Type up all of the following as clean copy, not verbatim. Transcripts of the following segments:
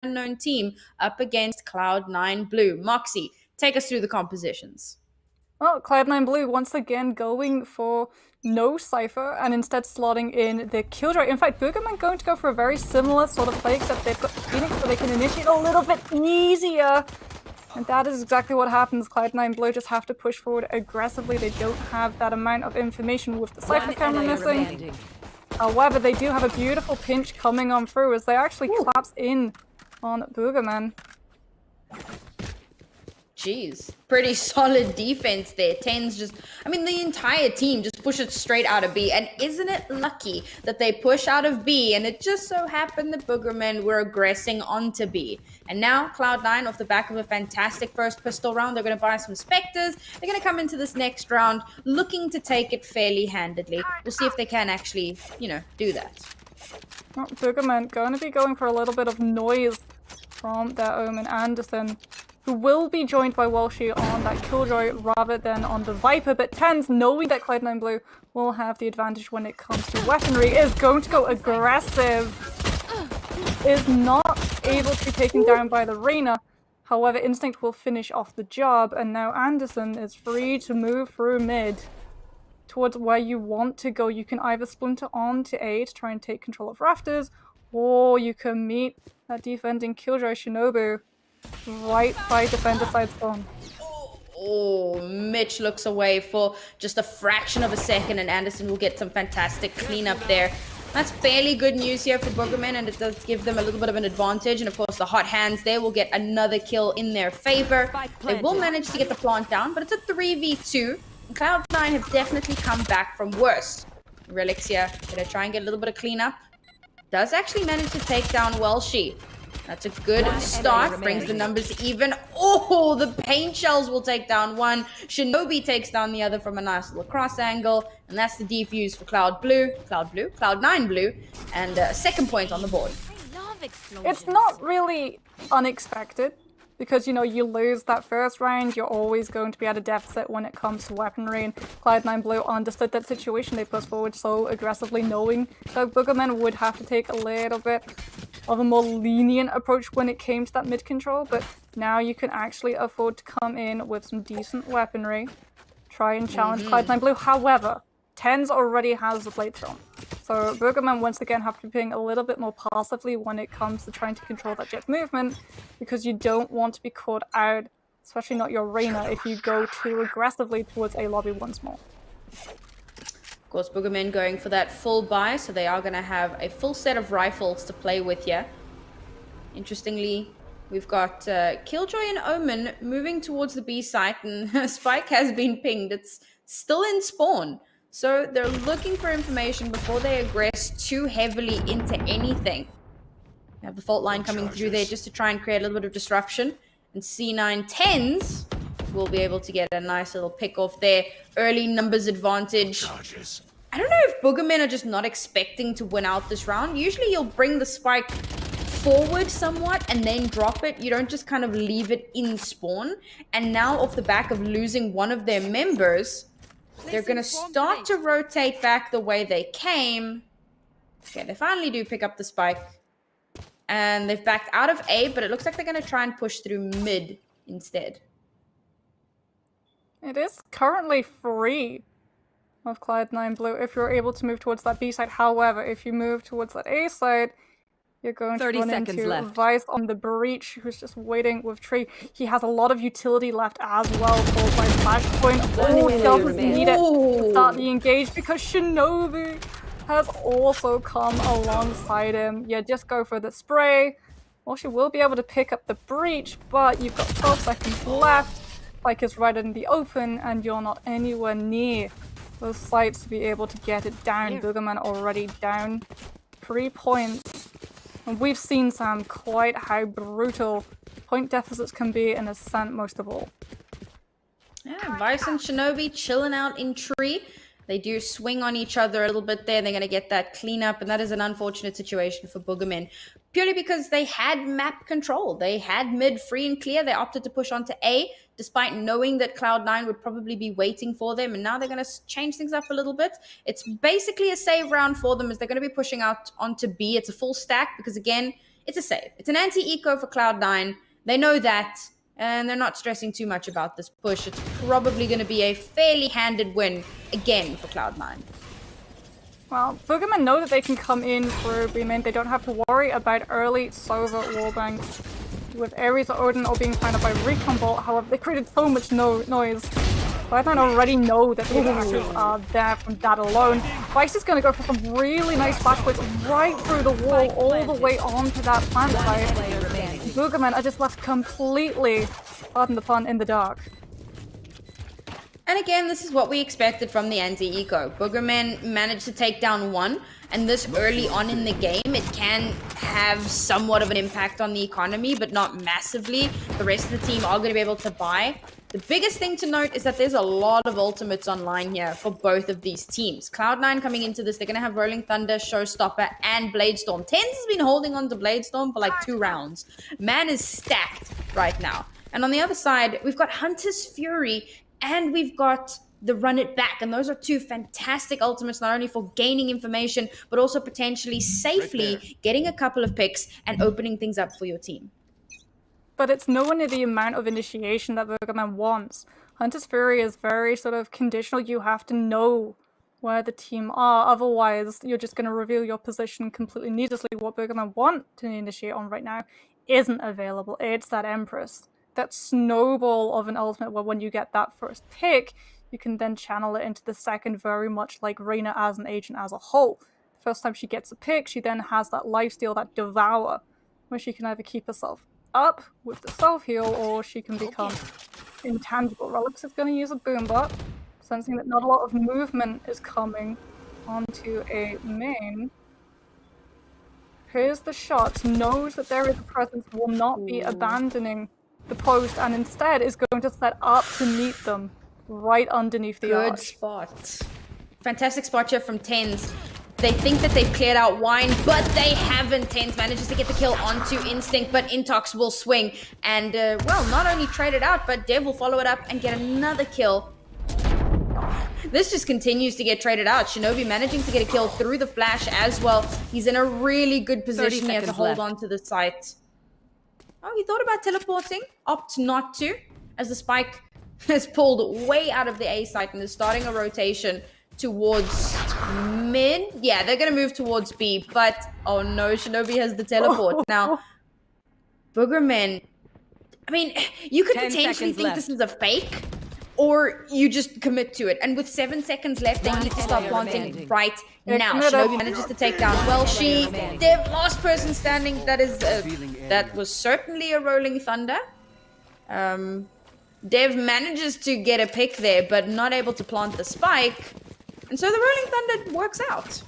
unknown team up against Cloud9 Blue. Moxie, take us through the compositions. Well, Cloud9 Blue once again going for no Cypher and instead slotting in the Killjoy. In fact, Boogermen going to go for a very similar sort of play, except they've got Phoenix so they can initiate a little bit easier. And that is exactly what happens. Cloud9 Blue just have to push forward aggressively. They don't have that amount of information with the Cypher camera missing. However, they do have a beautiful pinch coming on through as they actually collapse in on Boogerman. Jeez, pretty solid defense there. Tenz just, I mean, the entire team just pushed it straight out of B. And isn't it lucky that they push out of B? And it just so happened that Boogermen were aggressing onto B. And now Cloud9, off the back of a fantastic first pistol round, they're going to buy some Spectres. They're going to come into this next round looking to take it fairly handedly. We'll see if they can actually, you know, do that. Well, Boogerman going to be going for a little bit of noise from their Omen Anderson, who will be joined by Walshy on that Killjoy rather than on the Viper, but Tenz, knowing that Cloud9 Blue will have the advantage when it comes to weaponry, is going to go aggressive. Is not able to be taken down by the Reyna. However, Instinct will finish off the job, and now Anderson is free to move through mid towards where you want to go. You can either splinter on to A to try and take control of Rafters, or you can meet that defending Killjoy Shinobi right by defender side spawn. Oh, Mitch looks away for just a fraction of a second, and Anderson will get some fantastic cleanup there. That's fairly good news here for Boogermen, and it does give them a little bit of an advantage. And of course, the hot hands there will get another kill in their favor. They will manage to get the plant down, but it's a 3v2. And Cloud9 have definitely come back from worse. Relyks here, gonna try and get a little bit of cleanup. Does actually manage to take down Walshy. That's a good start, brings the numbers even. Oh, the paint shells will take down one. Shinobi takes down the other from a nice little cross angle. And that's the defuse for Cloud9 Blue. And a second point on the board. It's not really unexpected, because, you know, you lose that first round, you're always going to be at a deficit when it comes to weaponry, and Cloud9 Blue understood that situation. They pushed forward so aggressively, knowing that Boogermen would have to take a little bit of a more lenient approach when it came to that mid control, but now you can actually afford to come in with some decent weaponry, try and challenge Cloud9 Blue. However, Tenz already has the plate thrown. So Boogermen once again have to be playing a little bit more passively when it comes to trying to control that jet movement, because you don't want to be caught out, especially not your Reyna, if you go too aggressively towards A lobby once more. Of course, Boogermen going for that full buy, so they are going to have a full set of rifles to play with here. Interestingly, we've got Killjoy and Omen moving towards the B site, and Spike has been pinged. It's still in spawn. So they're looking for information before they aggress too heavily into anything. We have the fault line coming through there just to try and create a little bit of disruption. And C9 Tenz will be able to get a nice little pick off there. Early numbers advantage. I don't know if Boogermen are just not expecting to win out this round. Usually you'll bring the spike forward somewhat and then drop it. You don't just kind of leave it in spawn. And now off the back of losing one of their members, they're going to start to rotate back the way they came. Okay, they finally do pick up the spike. And they've backed out of A, but it looks like they're going to try and push through mid instead. It is currently free of Cloud9 Blue if you're able to move towards that B side. However, if you move towards that A side, you're going to run into Vice on the breach, who's just waiting with Tree. He has a lot of utility left as well, followed by Flashpoint. Oh, he doesn't need it to start the engage because Shinobi has also come alongside him. Yeah, just go for the spray. Well, she will be able to pick up the breach, but you've got 12 seconds left. Spike is right in the open, and you're not anywhere near those sites to be able to get it down. Boogerman already down 3 points. And we've seen, Sam, quite how brutal point deficits can be in Ascent most of all. Yeah, Vice and Shinobi chilling out in Tree. They do swing on each other a little bit there. They're going to get that cleanup, and that is an unfortunate situation for Boogermen. Purely because they had map control. They had mid free and clear. They opted to push onto A, despite knowing that Cloud9 would probably be waiting for them. And now they're going to change things up a little bit. It's basically a save round for them as they're going to be pushing out onto B. It's a full stack because, again, it's a save. It's an anti-eco for Cloud9. They know that, and they're not stressing too much about this push. It's probably going to be a fairly handed win again for Cloud9. Well, Boogermen know that they can come in through B-main. They don't have to worry about early Sova wallbangs with Ares or Odin or being found out by Recon Bolt. However, they created so much noise. Cloud9 already know that the attackers are there from that alone. Vice is going to go for some really nice flashpoints right through the wall, all the way onto that plant site. Boogermen are just left completely, pardon the pun, in the dark. And again, this is what we expected from the anti-eco. Boogermen managed to take down one, and this early on in the game, it can have somewhat of an impact on the economy, but not massively. The rest of the team are going to be able to buy. The biggest thing to note is that there's a lot of ultimates online here for both of these teams. Cloud9 coming into this, they're going to have Rolling Thunder, Showstopper, and Bladestorm. Tenz has been holding on to Bladestorm for like 2 rounds. Man is stacked right now. And on the other side, we've got Hunter's Fury, and we've got the Run It Back. And those are 2 fantastic ultimates, not only for gaining information, but also potentially safely getting a couple of picks and opening things up for your team. But it's nowhere near the amount of initiation that Boogerman wants. Hunter's Fury is very sort of conditional. You have to know where the team are. Otherwise, you're just going to reveal your position completely needlessly. What Boogerman want to initiate on right now isn't available. It's that Empress. That snowball of an ultimate where when you get that first pick, you can then channel it into the second, very much like Reyna as an agent as a whole. The first time she gets a pick, she then has that lifesteal, that Devour, where she can either keep herself up with the self-heal, or she can become intangible. Relyks is going to use a Boombot, sensing that not a lot of movement is coming onto a main. Here's the shot, knows that there is a presence, will not be abandoning the post, and instead is going to set up to meet them right underneath the arch. Good spot. Fantastic spot here from Tenz. They think that they've cleared out Wine, but they haven't. Tenz manages to get the kill onto Instinct, but Intox will swing. And, well, not only trade it out, but Dev will follow it up and get another kill. This just continues to get traded out. Shinobi managing to get a kill through the flash as well. He's in a really good position here to hold on to the site. Oh, he thought about teleporting, opt not to, as the spike has pulled way out of the A site and is starting a rotation towards mid. Yeah, they're going to move towards B, but oh no, Shinobi has the teleport. Now, Boogermen, I mean, you could potentially think this is a fake, or you just commit to it. And with 7 seconds left, they need to start planting right now. Shinobi manages to take down Welshi. Dev, last person standing. That was certainly a Rolling Thunder. Dev manages to get a pick there, but not able to plant the spike. And so the Rolling Thunder works out.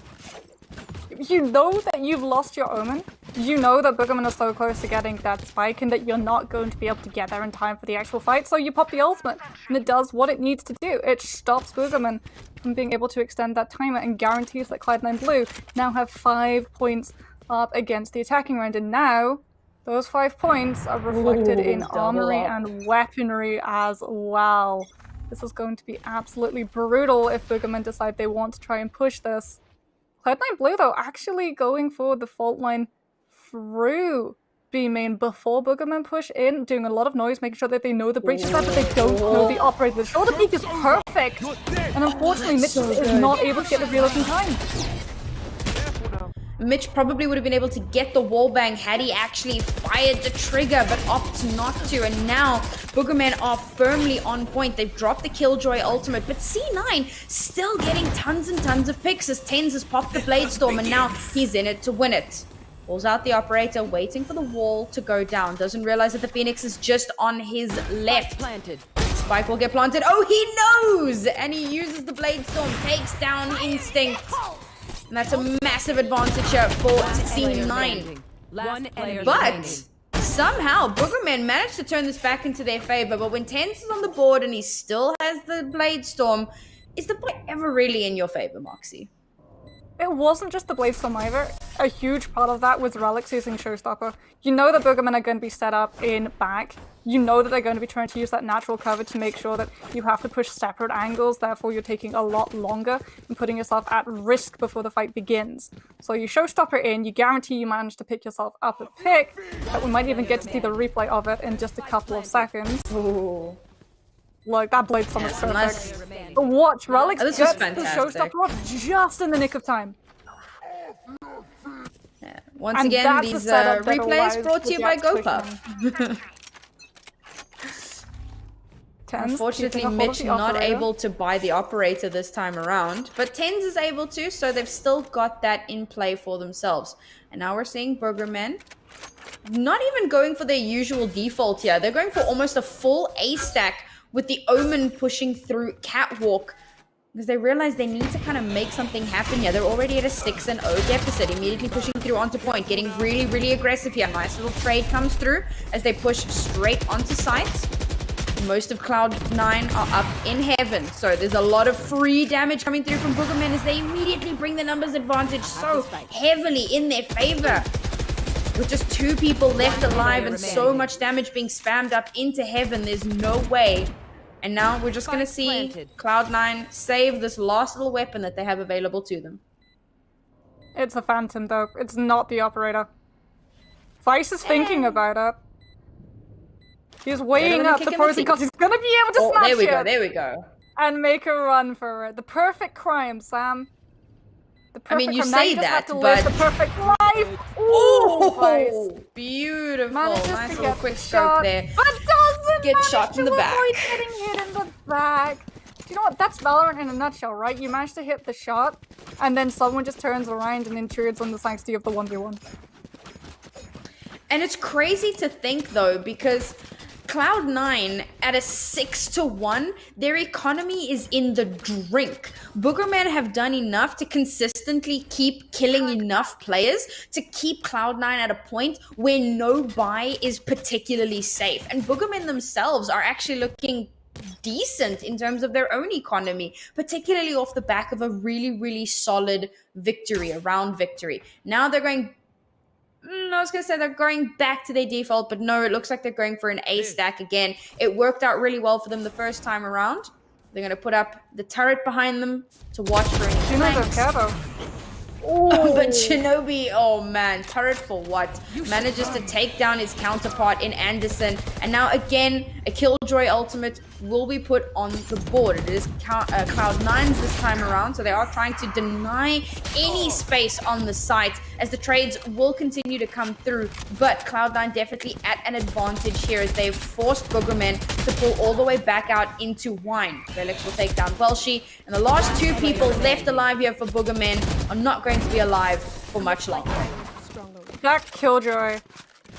You know that you've lost your Omen. You know that Boogermen are so close to getting that spike and that you're not going to be able to get there in time for the actual fight, so you pop the ultimate. And it does what it needs to do. It stops Boogermen from being able to extend that timer and guarantees that Cloud9 Blue now have 5 points up against the attacking round. And now, those 5 points are reflected in armory and weaponry as well. This is going to be absolutely brutal if Boogermen decide they want to try and push this. Cloud9 Blue, though, actually going for the fault line through B main before Boogermen push in, doing a lot of noise, making sure that they know the breach is there, but they don't know the operator. The shoulder peek is perfect, and unfortunately Mitch is not able to get the reload in time. Mitch probably would have been able to get the wall bang had he actually fired the trigger, but opts not to. And now Boogermen are firmly on point. They've dropped the Killjoy ultimate, but C9 still getting tons and tons of picks as Tenz has popped the Bladestorm, and now he's in it to win it. Pulls out the operator, waiting for the wall to go down. Doesn't realize that the Phoenix is just on his left. Spike will get planted. Oh, he knows! And he uses the Bladestorm, takes down Instinct. And that's a massive advantage here for C9. But somehow, Boogermen managed to turn this back into their favor. But when Tenz is on the board and he still has the Bladestorm, is the fight ever really in your favor, Moxie? it wasn't just the Bladestorm either. A huge part of that was Relyks using Showstopper. You know that Boogermen are going to be set up in back. You know that they're going to be trying to use that natural cover to make sure that you have to push separate angles, therefore you're taking a lot longer and putting yourself at risk before the fight begins. So you Showstopper in, you guarantee you manage to pick yourself up a pick, but we might even get to see the replay of it in just a couple of seconds. Ooh. Like, that Bladestorm is perfect. But watch, Relyks gets the Showstopper off just in the nick of time. Yeah. Once again, these replays brought to you by GoPuff. Unfortunately, Mitch not able to buy the operator this time around, but Tenz is able to, so they've still got that in play for themselves. And now we're seeing Boogermen not even going for their usual default here. They're going for almost a full A stack with the Omen pushing through Catwalk, because they realize they need to kind of make something happen here. They're already at a 6-0 deficit, immediately pushing through onto point, getting really, really aggressive here. Nice little trade comes through as they push straight onto site. Most of CLOUD9 are up in heaven, so there's a lot of free damage coming through from Boogermen as they immediately bring the numbers advantage so heavily in their favor. With just 2 people left alive and so much damage being spammed up into heaven, there's no way. And now we're just going to see CLOUD9 save this last little weapon that they have available to them. It's a Phantom, though. It's not the operator. Vice is thinking about it. He's weighing up the pros and cons. He's going to be able to snatch it. There we go. And make a run for it. The perfect crime, Sam. The perfect I mean, you crime. say now that, but... live the perfect life! Oh, beautiful. Nice little quick stroke there. But doesn't get shot in the back. Getting hit in the back. Do you know what? That's Valorant in a nutshell, right? You manage to hit the shot, and then someone just turns around and intrudes on the sanctity of the 1v1. And it's crazy to think, though, because CLOUD9 at a 6-1, their economy is in the drink. Boogermen have done enough to consistently keep killing enough players to keep CLOUD9 at a point where no buy is particularly safe. And Boogermen themselves are actually looking decent in terms of their own economy, particularly off the back of a really, really solid victory, a round victory. Now they're going... I was going to say they're going back to their default, but no, it looks like they're going for an A stack again. It worked out really well for them the first time around. They're going to put up the turret behind them to watch for any flanks. Oh, but Shinobi, oh man, turret for what? Manages to take down his counterpart in Anderson. And now again, a Killjoy ultimate will be put on the board. It is CLOUD9's this time around, so they are trying to deny any space on the site as the trades will continue to come through. But CLOUD9 definitely at an advantage here as they've forced Boogermen to pull all the way back out into Wine. Relyks will take down Welshi, and the last 2 people left alive here for Boogermen are not going to be alive for much longer. That Killjoy.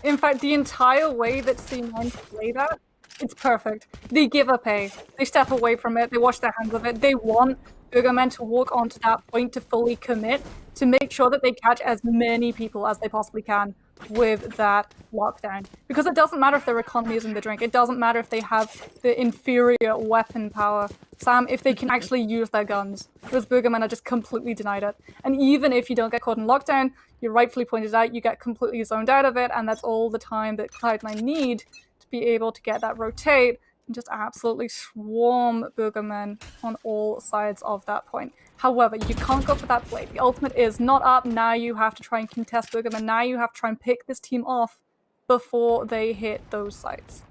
In fact, the entire way that C9 play that, it's perfect. They give up A. They step away from it. They wash their hands of it. They want Boogermen to walk onto that point to fully commit, to make sure that they catch as many people as they possibly can with that lockdown. Because it doesn't matter if their economy is in the drink. It doesn't matter if they have the inferior weapon power. Sam, if they can actually use their guns. Those Boogermen are just completely denied it. And even if you don't get caught in lockdown, you rightfully pointed out, you get completely zoned out of it, and that's all the time that CLOUD9 need to be able to get that rotate and just absolutely swarm Boogermen on all sides of that point. However, you can't go for that play. The ultimate is not up. Now you have to try and contest Boogermen. Now you have to try and pick this team off before they hit those sites.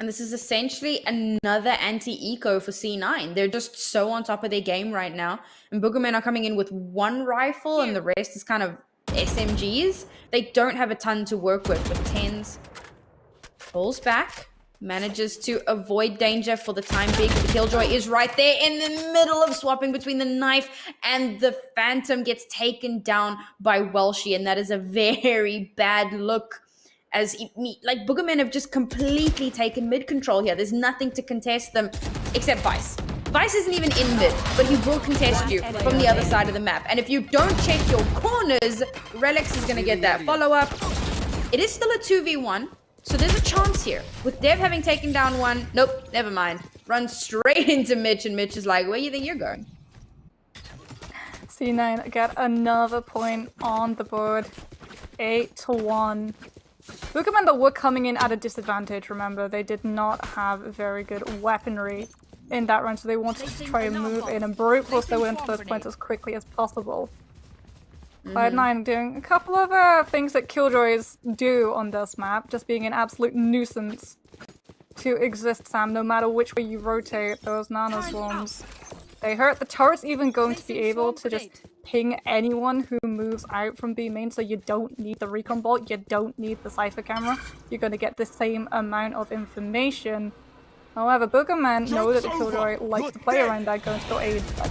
And this is essentially another anti-eco for C9. They're just so on top of their game right now. And Boogermen are coming in with 1 rifle and the rest is kind of SMGs. They don't have a ton to work with, but Tenz pulls back. Manages to avoid danger for the time being. The Killjoy is right there in the middle of swapping between the knife and the Phantom, gets taken down by Welshi, and that is a very bad look as Boogermen have just completely taken mid control here. There's nothing to contest them except Vice. Vice isn't even in mid, but he will contest you from the other side of the map. And if you don't check your corners, Relyks is going to get that follow-up. It is still a 2v1. So there's a chance here. With Dev having taken down 1, nope, never mind. Runs straight into Mitch, and Mitch is like, where do you think you're going? C9 get another point on the board. 8-1. Boogermen that were coming in at a disadvantage, remember, they did not have very good weaponry in that round, so they wanted to try and move in and brute force their way into those points as quickly as possible. Cloud9 doing a couple of things that Killjoys do on this map, just being an absolute nuisance to exist, Sam, no matter which way you rotate those nano swarms. They hurt. The turret's even going to be able to just ping anyone who moves out from B main, so you don't need the recon bolt, you don't need the Cypher camera. You're going to get the same amount of information. However, Boogermen know that the Killjoy likes to play around that, going to go A instead.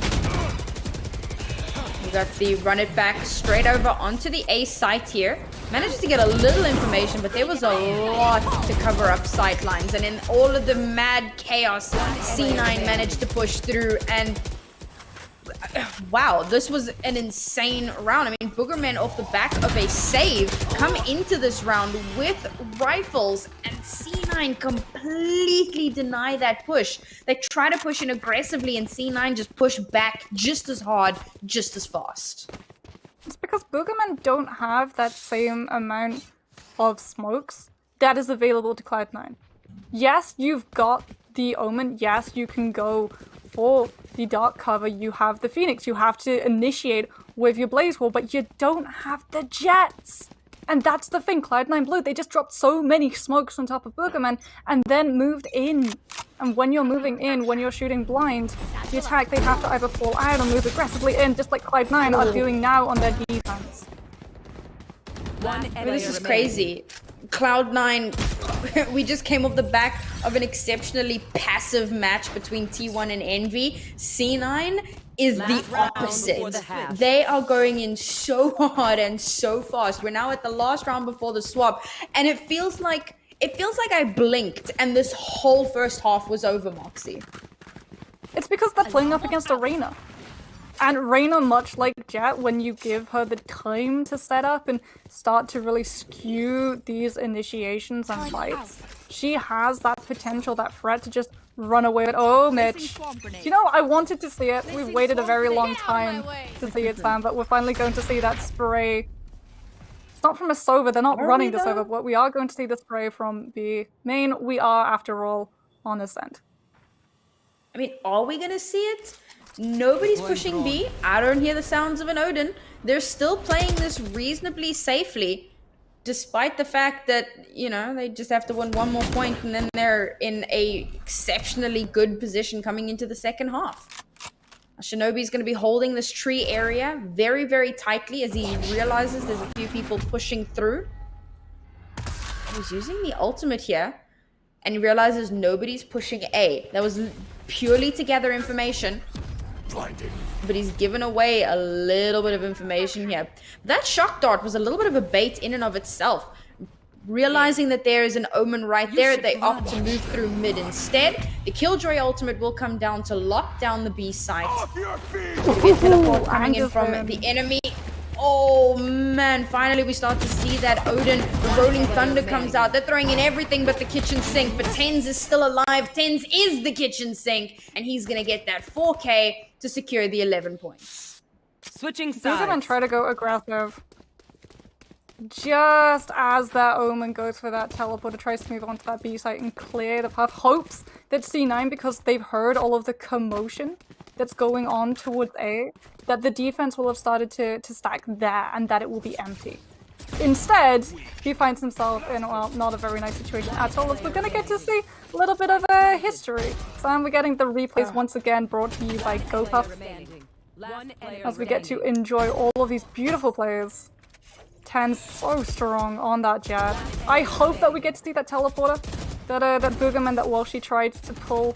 We got the run it back straight over onto the A site here. Managed to get a little information, but there was a lot to cover up sight lines. And in all of the mad chaos, C9 managed to push through and wow, this was an insane round. I mean, Boogermen off the back of a save come into this round with rifles, and C9 completely deny that push. They try to push in aggressively, and C9 just push back just as hard, just as fast. It's because Boogermen don't have that same amount of smokes that is available to Cloud9. Yes, you've got the Omen. Yes, you can go for the dark cover. You have the Phoenix. You have to initiate with your Blaze Wall, but you don't have the jets. And that's the thing, Cloud9 Blue, they just dropped so many smokes on top of Boogermen and then moved in. And when you're moving in, when you're shooting blind, the attack, they have to either fall out or move aggressively in, just like Cloud9 are doing now on their defense. I mean, this is crazy. Cloud9, we just came off the back of an exceptionally passive match between T1 and Envy. C9 is the opposite. They are going in so hard and so fast. We're now at the last round before the swap, and it feels like I blinked and this whole first half was over, Moxie. It's because they're playing up against Arena. And Reyna, much like Jet, when you give her the time to set up and start to really skew these initiations and fights, she has that potential, that threat to just run away with, oh, Mitch. You know, I wanted to see it. We've waited a very long time to see it, Sam, but we're finally going to see that spray. It's not from a Sova, they're not running this over, but we are going to see the spray from the main. We are, after all, on Ascent. I mean, are we gonna see it? Nobody's pushing B. I don't hear the sounds of an Odin. They're still playing this reasonably safely, despite the fact that, you know, they just have to win one more point and then they're in a exceptionally good position coming into the second half. Shinobi's going to be holding this tree area very, very tightly as he realizes there's a few people pushing through. He's using the ultimate here and he realizes nobody's pushing A. That was purely to gather information. Blinding. But he's given away a little bit of information here. That shock dart was a little bit of a bait in and of itself. Realizing that there is an Omen right there, they opt to move through mid instead. The Killjoy ultimate will come down to lock down the B site. Coming in from the enemy. Oh man, finally we start to see that Odin. The Rolling Thunder comes out. They're throwing in everything but the kitchen sink, but Tenz is still alive. Tenz is the kitchen sink, and he's gonna get that 4K to secure the 11 points. Switching sides. Boogermen try to go aggressive. Just as that Omen goes for that teleporter, tries to move onto that B site and clear the path. Hopes that C9, because they've heard all of the commotion that's going on towards A, that the defense will have started to stack there and that it will be empty. Instead, he finds himself in, well, not a very nice situation at all, as we're going to get to see a little bit of a history. So we're getting the replays once again brought to you by GoPuff, as we get to enjoy all of these beautiful plays. Tenz so strong on that Jet. I hope that we get to see that teleporter, that Boogerman that Walshy tried to pull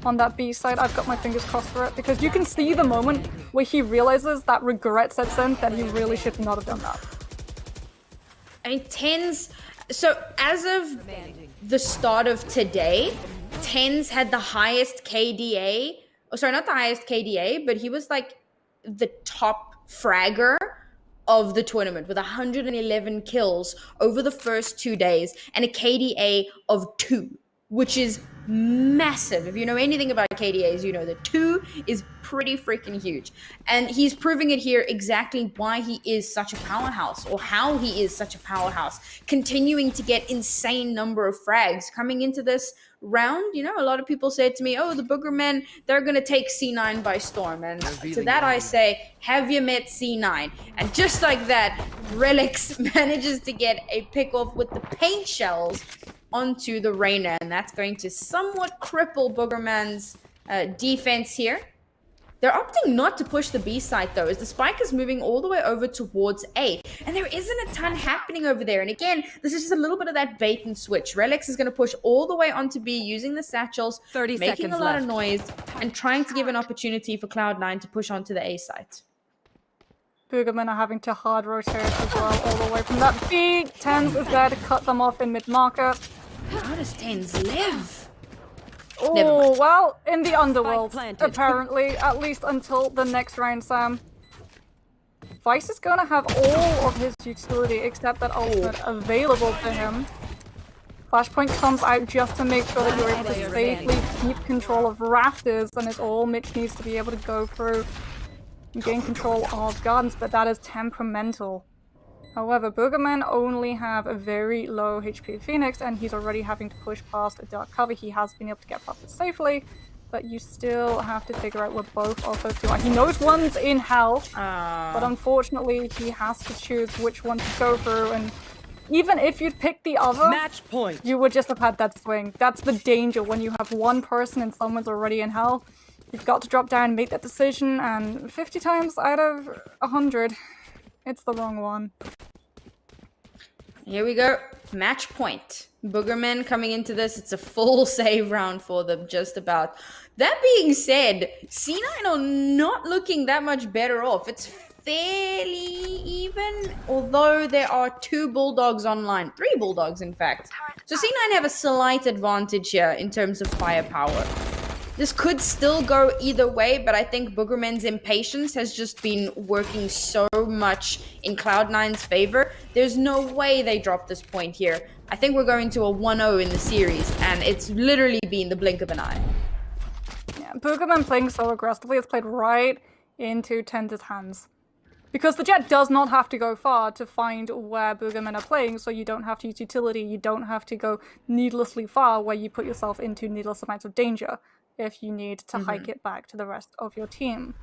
on that B side. I've got my fingers crossed for it, because you can see the moment where he realizes that regret sets in, that he really should not have done that. I mean, Tenz, so as of the start of today, Tenz had the highest KDA, oh sorry, not the highest KDA, but he was like the top fragger of the tournament with 111 kills over the first 2 days and a KDA of 2, which is massive. If you know anything about KDAs, you know that 2 is pretty freaking huge. And he's proving it here exactly why he is such a powerhouse, or how he is such a powerhouse. Continuing to get insane number of frags. Coming into this round, you know, a lot of people said to me, oh, the Boogermen, they're going to take C9 by storm. And to that I say, have you met C9? And just like that, Relyks manages to get a pick off with the paint shells onto the Reyna, and that's going to somewhat cripple Boogerman's defense here. They're opting not to push the B site though, as the spike is moving all the way over towards A, and there isn't a ton happening over there. And again, this is just a little bit of that bait and switch. Relyks is going to push all the way onto B using the satchels, making a lot of noise, and trying to give an opportunity for Cloud9 to push onto the A site. Boogermen are having to hard rotate as well, all the way from that B. Tenz is there to cut them off in mid-market. How does Tenz live? Oh, well, in the underworld, apparently, at least until the next round, Sam. Vice is gonna have all of his utility except that ultimate available to him. Flashpoint comes out just to make sure that you're able to safely keep control of rafters, and it's all Mitch needs to be able to go through and gain control of gardens, but that is temperamental. However, Boogermen only have a very low HP Phoenix, and he's already having to push past a dark cover. He has been able to get past it safely, but you still have to figure out where both of those two are. He knows one's in hell, but unfortunately he has to choose which one to go through, and even if you'd pick the other, match point, you would just have had that swing. That's the danger when you have one person and someone's already in hell. You've got to drop down and make that decision, and 50 times out of 100, it's the wrong one. Here we go. Match point. Boogermen coming into this. It's a full save round for them, just about. That being said, C9 are not looking that much better off. It's fairly even, although there are 2 bulldogs online. 3 bulldogs, in fact. So C9 have a slight advantage here in terms of firepower. This could still go either way, but I think Boogermen's impatience has just been working so much in Cloud9's favor. There's no way they drop this point here. I think we're going to a 1-0 in the series, and it's literally been the blink of an eye. Yeah, Boogermen playing so aggressively has played right into Tenz's hands. Because the Jet does not have to go far to find where Boogermen are playing, so you don't have to use utility, you don't have to go needlessly far where you put yourself into needless amounts of danger if you need to hike it back to the rest of your team.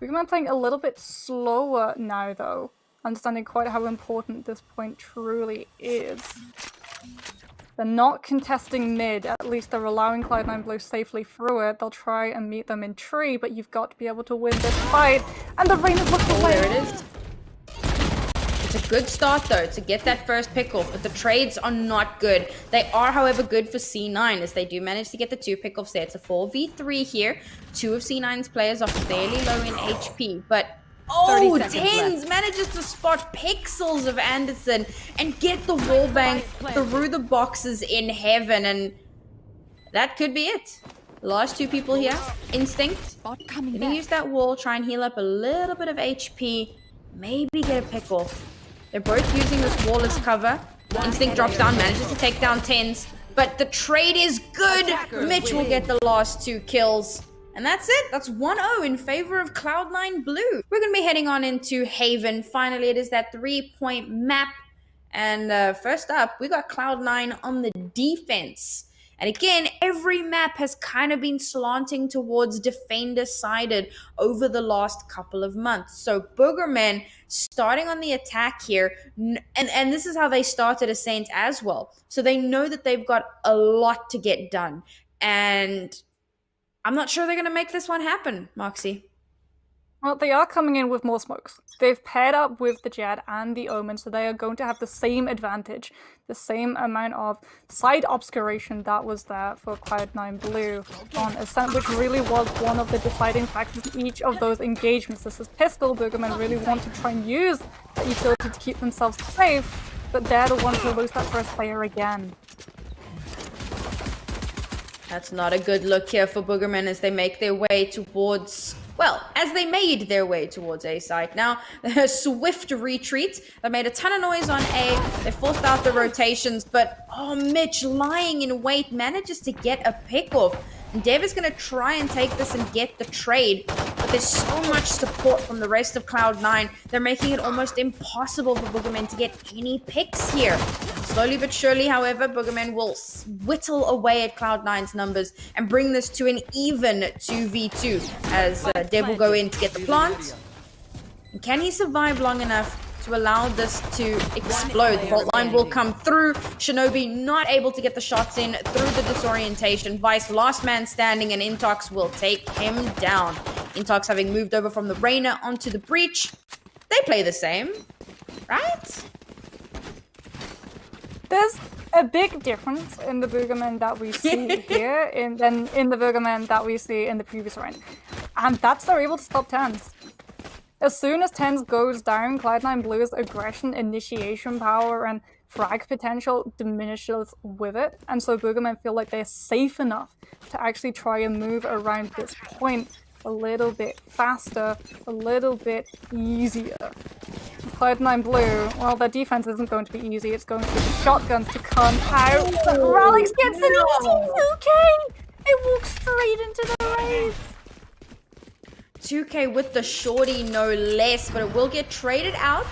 Boogermen playing a little bit slower now though, understanding quite how important this point truly is. They're not contesting mid, at least they're allowing Cloud9 Blue safely through it. They'll try and meet them in tree, but you've got to be able to win this fight, and the rain is looking away. There it is. It's a good start though to get that first pick off, but the trades are not good. They are, however, good for C9 as they do manage to get the 2 pick offs there. It's a 4v3 here. 2 of C9's players are fairly low in HP, but oh, Tenz manages to spot pixels of Anderson and get the wall bang through the boxes in heaven, and that could be it. The last 2 people here, Instinct, gonna use that wall, try and heal up a little bit of HP, maybe get a pick off. They're both using this wall as cover. Instinct drops down, manages to take down Tenz, but the trade is good. Mitch will get the last 2 kills. And that's it. That's 1-0 in favor of Cloud9 Blue. We're going to be heading on into Haven. Finally, it is that 3-point map. And first up, we got Cloud9 on the defense. And again, every map has kind of been slanting towards defender-sided over the last couple of months. So Boogermen starting on the attack here, and this is how they started Ascent as well. So they know that they've got a lot to get done. And I'm not sure they're going to make this one happen, Moxie. Well, they are coming in with more smokes. They've paired up with the Jet and the Omen, so they are going to have the same advantage, the same amount of side obscuration that was there for Cloud9 Blue on Ascent, which really was one of the deciding factors in each of those engagements. This is pistol. Boogermen really want to try and use that utility to keep themselves safe, but they're the ones who lose that first player again. That's not a good look here for Boogermen as they make their way towards Well, as they made their way towards A site, now a swift retreat. They made a ton of noise on A. They forced out the rotations, but Mitch, lying in wait, manages to get a pick off. And Dev is going to try and take this and get the trade, but there's so much support from the rest of Cloud9. They're making it almost impossible for Boogermen to get any picks here. Slowly but surely, however, Boogermen will whittle away at Cloud9's numbers and bring this to an even 2v2 as Dev will go in to get the plant. And can he survive long enough to allow this to explode? The fault line will come through. Shinobi not able to get the shots in through the disorientation. Vice last man standing, and Intox will take him down. Intox having moved over from the Reyna onto the breach. They play the same, right? There's a big difference in the Boogermen that we see here than in the Boogermen that we see in the previous round. And that's they're able to stop tenz. As soon as tenz goes down, Cloud9 Blue's aggression, initiation power, and frag potential diminishes with it. And so Boogermen feel like they're safe enough to actually try and move around this point a little bit faster, a little bit easier. Cloud9 Blue, well, their defense isn't going to be easy. It's going to be shotguns to come out. But relyks gets an easy 2K! It walks straight into the race. 2K with the shorty, no less, but it will get traded out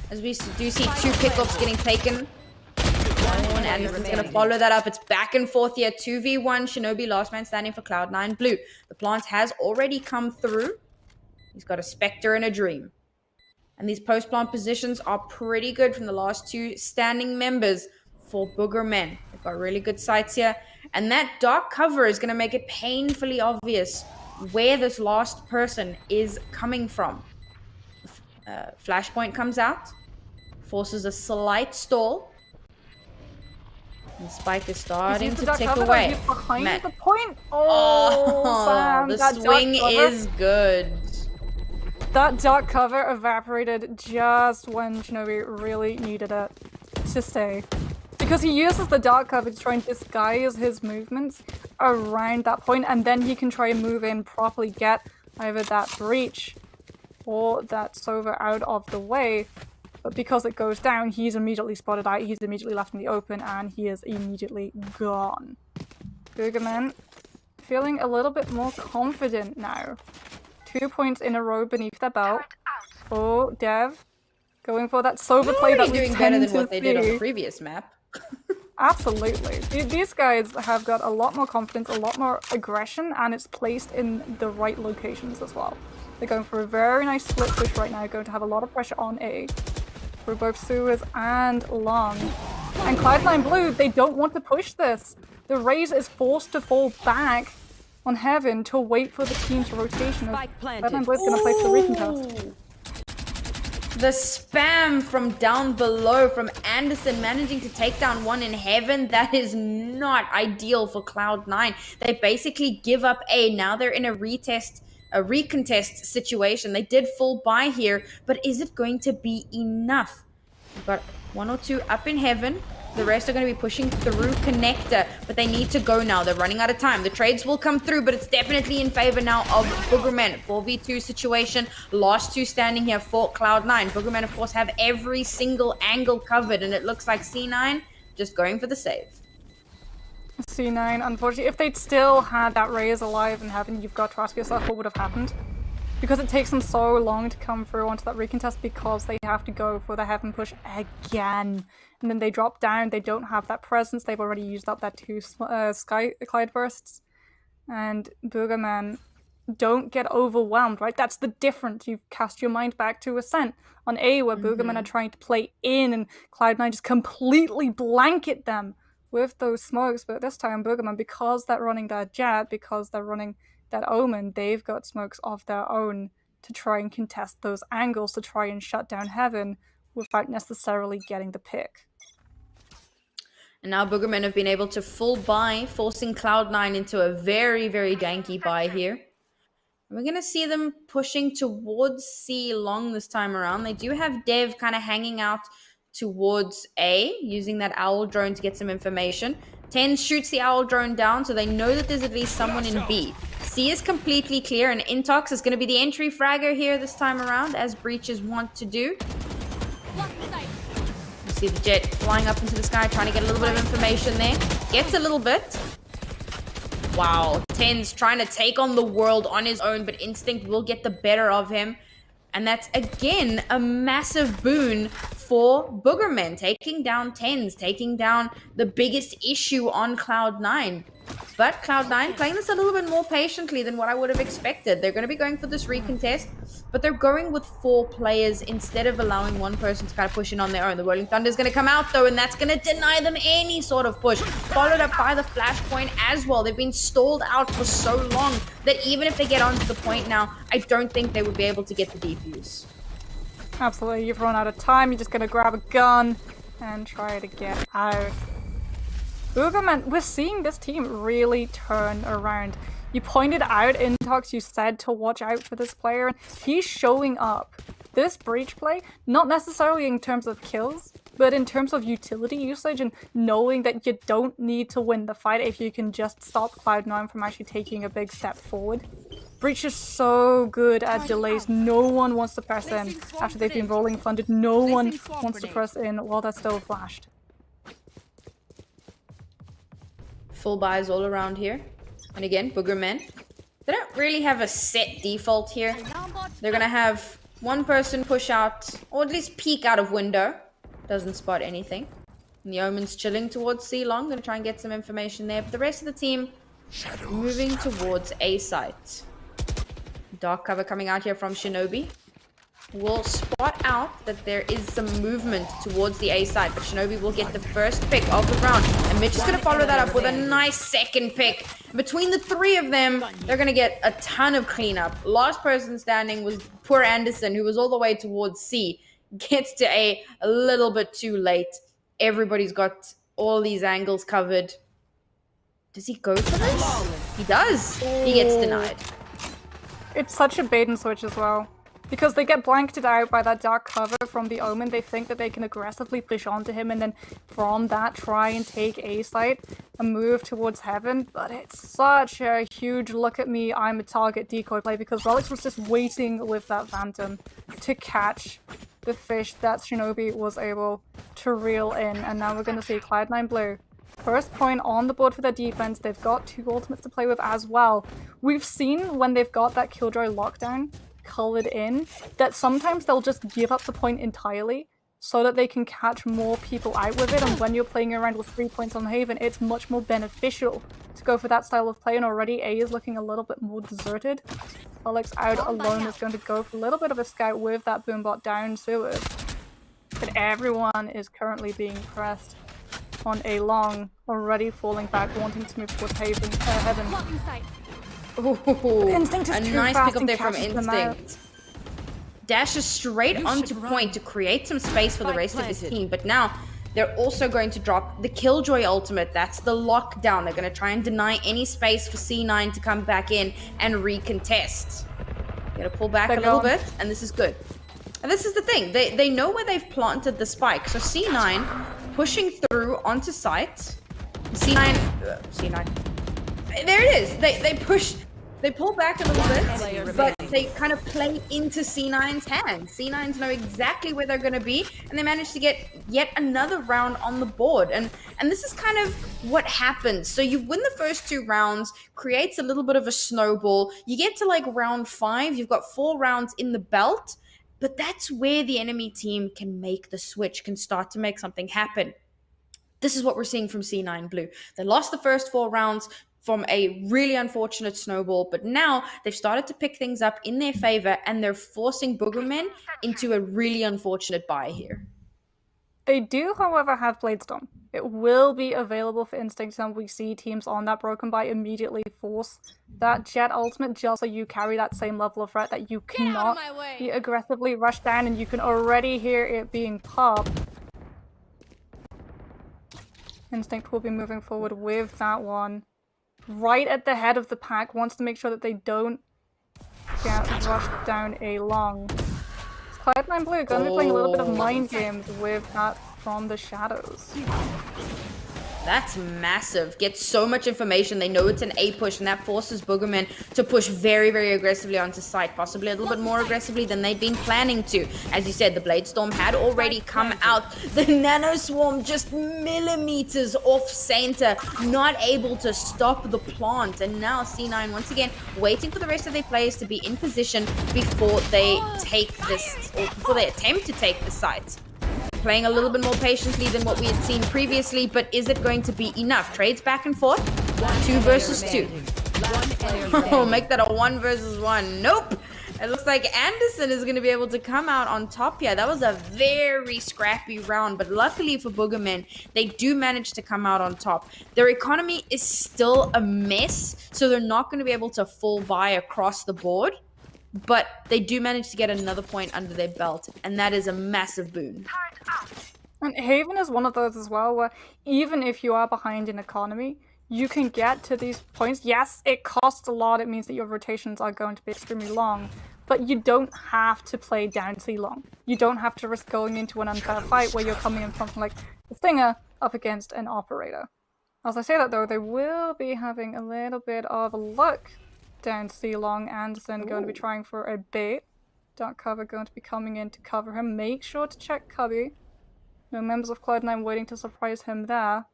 as we do see two pickups getting taken. And it's going to follow that up. It's back and forth here. 2v1, Shinobi last man standing for Cloud9 Blue. The plant has already come through. He's got a Spectre and a Dream. And these post-plant positions are pretty good from the last two standing members for Boogermen. They've got really good sights here. And that dark cover is going to make it painfully obvious where this last person is coming from. Flashpoint comes out. Forces a slight stall. And Spike is starting to tick away. Behind the point. Oh, the swing is good. That dark cover evaporated just when Shinobi really needed it to stay. Because he uses the dark cover to try and disguise his movements around that point, and then he can try and move in properly, get either that breach or that Sova out of the way. But because it goes down, he's immediately spotted out, he's immediately left in the open, and he is immediately gone. Boogermen feeling a little bit more confident now. 2 points in a row beneath their belt. Oh, Dev going for that Sova play that we doing better than what they did on the previous map. Absolutely. These guys have got a lot more confidence, a lot more aggression, and it's placed in the right locations as well. They're going for a very nice split push right now, going to have a lot of pressure on A for both sewers and long. And Cloud9 Blue, they don't want to push this. The Raze is forced to fall back on Heaven to wait for the team's rotation. Cloud9 Blue's going to play for the recontest. The spam from down below from Anderson managing to take down one in Heaven, that is not ideal for Cloud9. They basically give up A. Now they're in a recontest situation. They did fall by here, but is it going to be enough? We've got one or two up in Heaven. The rest are going to be pushing through connector, but they need to go now. They're running out of time. The trades will come through, but it's definitely in favor now of Boogermen. 4v2 situation. Last two standing here for Cloud9. Boogermen, of course, have every single angle covered, and it looks like C9 just going for the save. C9, unfortunately, if they'd still had that Raze alive in Heaven, you've got to ask yourself what would have happened. Because it takes them so long to come through onto that recontest because they have to go for the Heaven push again. And then they drop down, they don't have that presence, they've already used up that two sky Clyde bursts. And Boogermen don't get overwhelmed, right? That's the difference. You cast your mind back to Ascent on A, where Boogermen are trying to play in and Cloud9 just completely blanket them with those smokes. But this time Boogermen, because they're running that Jet, because they're running that Omen, they've got smokes of their own to try and contest those angles, to try and shut down Heaven without necessarily getting the pick. And now Boogermen have been able to full buy, forcing Cloud9 into a very, very danky buy here. We're going to see them pushing towards C long this time around. They do have Dev kind of hanging out towards A, using that owl drone to get some information. Tenz shoots the owl drone down, so they know that there's at least someone in B. C is completely clear, and Intox is going to be the entry fragger here this time around, as breaches want to do. You see the jet flying up into the sky, trying to get a little bit of information there. Gets a little bit. Wow, Tenz trying to take on the world on his own, but instinct will get the better of him. And that's, again, a massive boon for Boogermen, taking down Tenz, taking down the biggest issue on Cloud9. But Cloud9 playing this a little bit more patiently than what I would have expected. They're going to be going for this recontest, but they're going with 4 players instead of allowing one person to kind of push in on their own. The Rolling Thunder is going to come out, though, and that's going to deny them any sort of push. Followed up by the flashpoint as well. They've been stalled out for so long that even if they get onto the point now, I don't think they would be able to get the defuse. Absolutely, you've run out of time. You're just going to grab a gun and try to get out. Boogermen, we're seeing this team really turn around. You pointed out Intox, you said to watch out for this player. He's showing up. This breach play, not necessarily in terms of kills, but in terms of utility usage and knowing that you don't need to win the fight if you can just stop Cloud9 from actually taking a big step forward. Breach is so good at delays. No one wants to press in after they've been rolling funded. No one wants to press in while they're still flashed. Full buys all around here. And again, Boogermen. They don't really have a set default here. They're going to have one person push out, or at least peek out of window. Doesn't spot anything. And the Omen's chilling towards C long. Going to try and get some information there. But the rest of the team moving towards A site. Dark cover coming out here from Shinobi. Will spot out that there is some movement towards the A side, but Shinobi will get the first pick of the round, and Mitch is going to follow that up with a nice second pick. Between the 3 of them, they're going to get a ton of cleanup. Last person standing was poor Anderson, who was all the way towards C. Gets to A little bit too late. Everybody's got all these angles covered. Does he go for this? He does. He gets denied. It's such a bait and switch as well. Because they get blanketed out by that dark cover from the Omen, they think that they can aggressively push onto him and then from that try and take A site and move towards heaven. But it's such a huge look at me, I'm a target decoy play because relyks was just waiting with that Phantom to catch the fish that Shinobi was able to reel in. And now we're going to see Cloud9 Blue. First point on the board for their defense. They've got 2 ultimates to play with as well. We've seen when they've got that Killjoy lockdown colored in, that sometimes they'll just give up the point entirely so that they can catch more people out with it, and when you're playing around with 3 points on Haven, it's much more beneficial to go for that style of play, and already A is looking a little bit more deserted. relyks out alone is going to go for a little bit of a scout with that boombot down to it. But everyone is currently being pressed on A long, already falling back, wanting to move towards Heaven. Ooh, Instinct is a nice pick up there from Instinct. Dashes straight onto point to create some space for the rest of his team, but now they're also going to drop the Killjoy ultimate. That's the lockdown. They're going to try and deny any space for C9 to come back in and recontest. Going to pull back a little bit, and this is good. And this is the thing. They know where they've planted the spike. So C9 pushing through onto site. C9. There it is. They pull back a little bit, but they kind of play into C9's hands. C9s know exactly where they're going to be, and they manage to get yet another round on the board. And this is kind of what happens. So you win the first 2 rounds, creates a little bit of a snowball. You get to like round 5, you've got 4 rounds in the belt, but that's where the enemy team can make the switch, can start to make something happen. This is what we're seeing from C9 Blue. They lost the first 4 rounds from a really unfortunate snowball, but now they've started to pick things up in their favor, and they're forcing Boogermen into a really unfortunate bye here. They do, however, have Bladestorm. It will be available for Instinct, and we see teams on that broken bye immediately force that Jet ultimate just so you carry that same level of threat that you cannot be aggressively rushed down, and you can already hear it being popped. Instinct will be moving forward with that one. Right at the head of the pack, wants to make sure that they don't get rushed down A long. Cloud9 Blue are going to be playing a little bit of mind games with that from the shadows. That's massive. Get so much information. They know it's an A push, and that forces Boogermen to push very, very aggressively onto site, possibly a little bit more aggressively than they'd been planning to. As you said, the Blade Storm had already come out. The Nano Swarm just millimeters off center, not able to stop the plant. And now C9 once again waiting for the rest of their players to be in position before they take this, or before they attempt to take the site. Playing a little bit more patiently than what we had seen previously, but is it going to be enough? Trades back and forth. 2 versus 2. Oh, make that a 1 versus 1. Nope. It looks like Anderson is going to be able to come out on top here. That was a very scrappy round, but luckily for Boogermen, they do manage to come out on top. Their economy is still a mess, so they're not going to be able to full buy across the board, but they do manage to get another point under their belt, and that is a massive boon. And Haven is one of those as well, where even if you are behind in economy, you can get to these points. Yes, it costs a lot. It means that your rotations are going to be extremely long, but you don't have to play down C long. You don't have to risk going into an unfair fight where you're coming in from like the Stinger up against an operator. As I say that though, they will be having a little bit of a look down C long. Anderson going to be trying for a bait. Dark cover going to be coming in to cover him. Make sure to check Cubby. No members of Cloud9 waiting to surprise him there.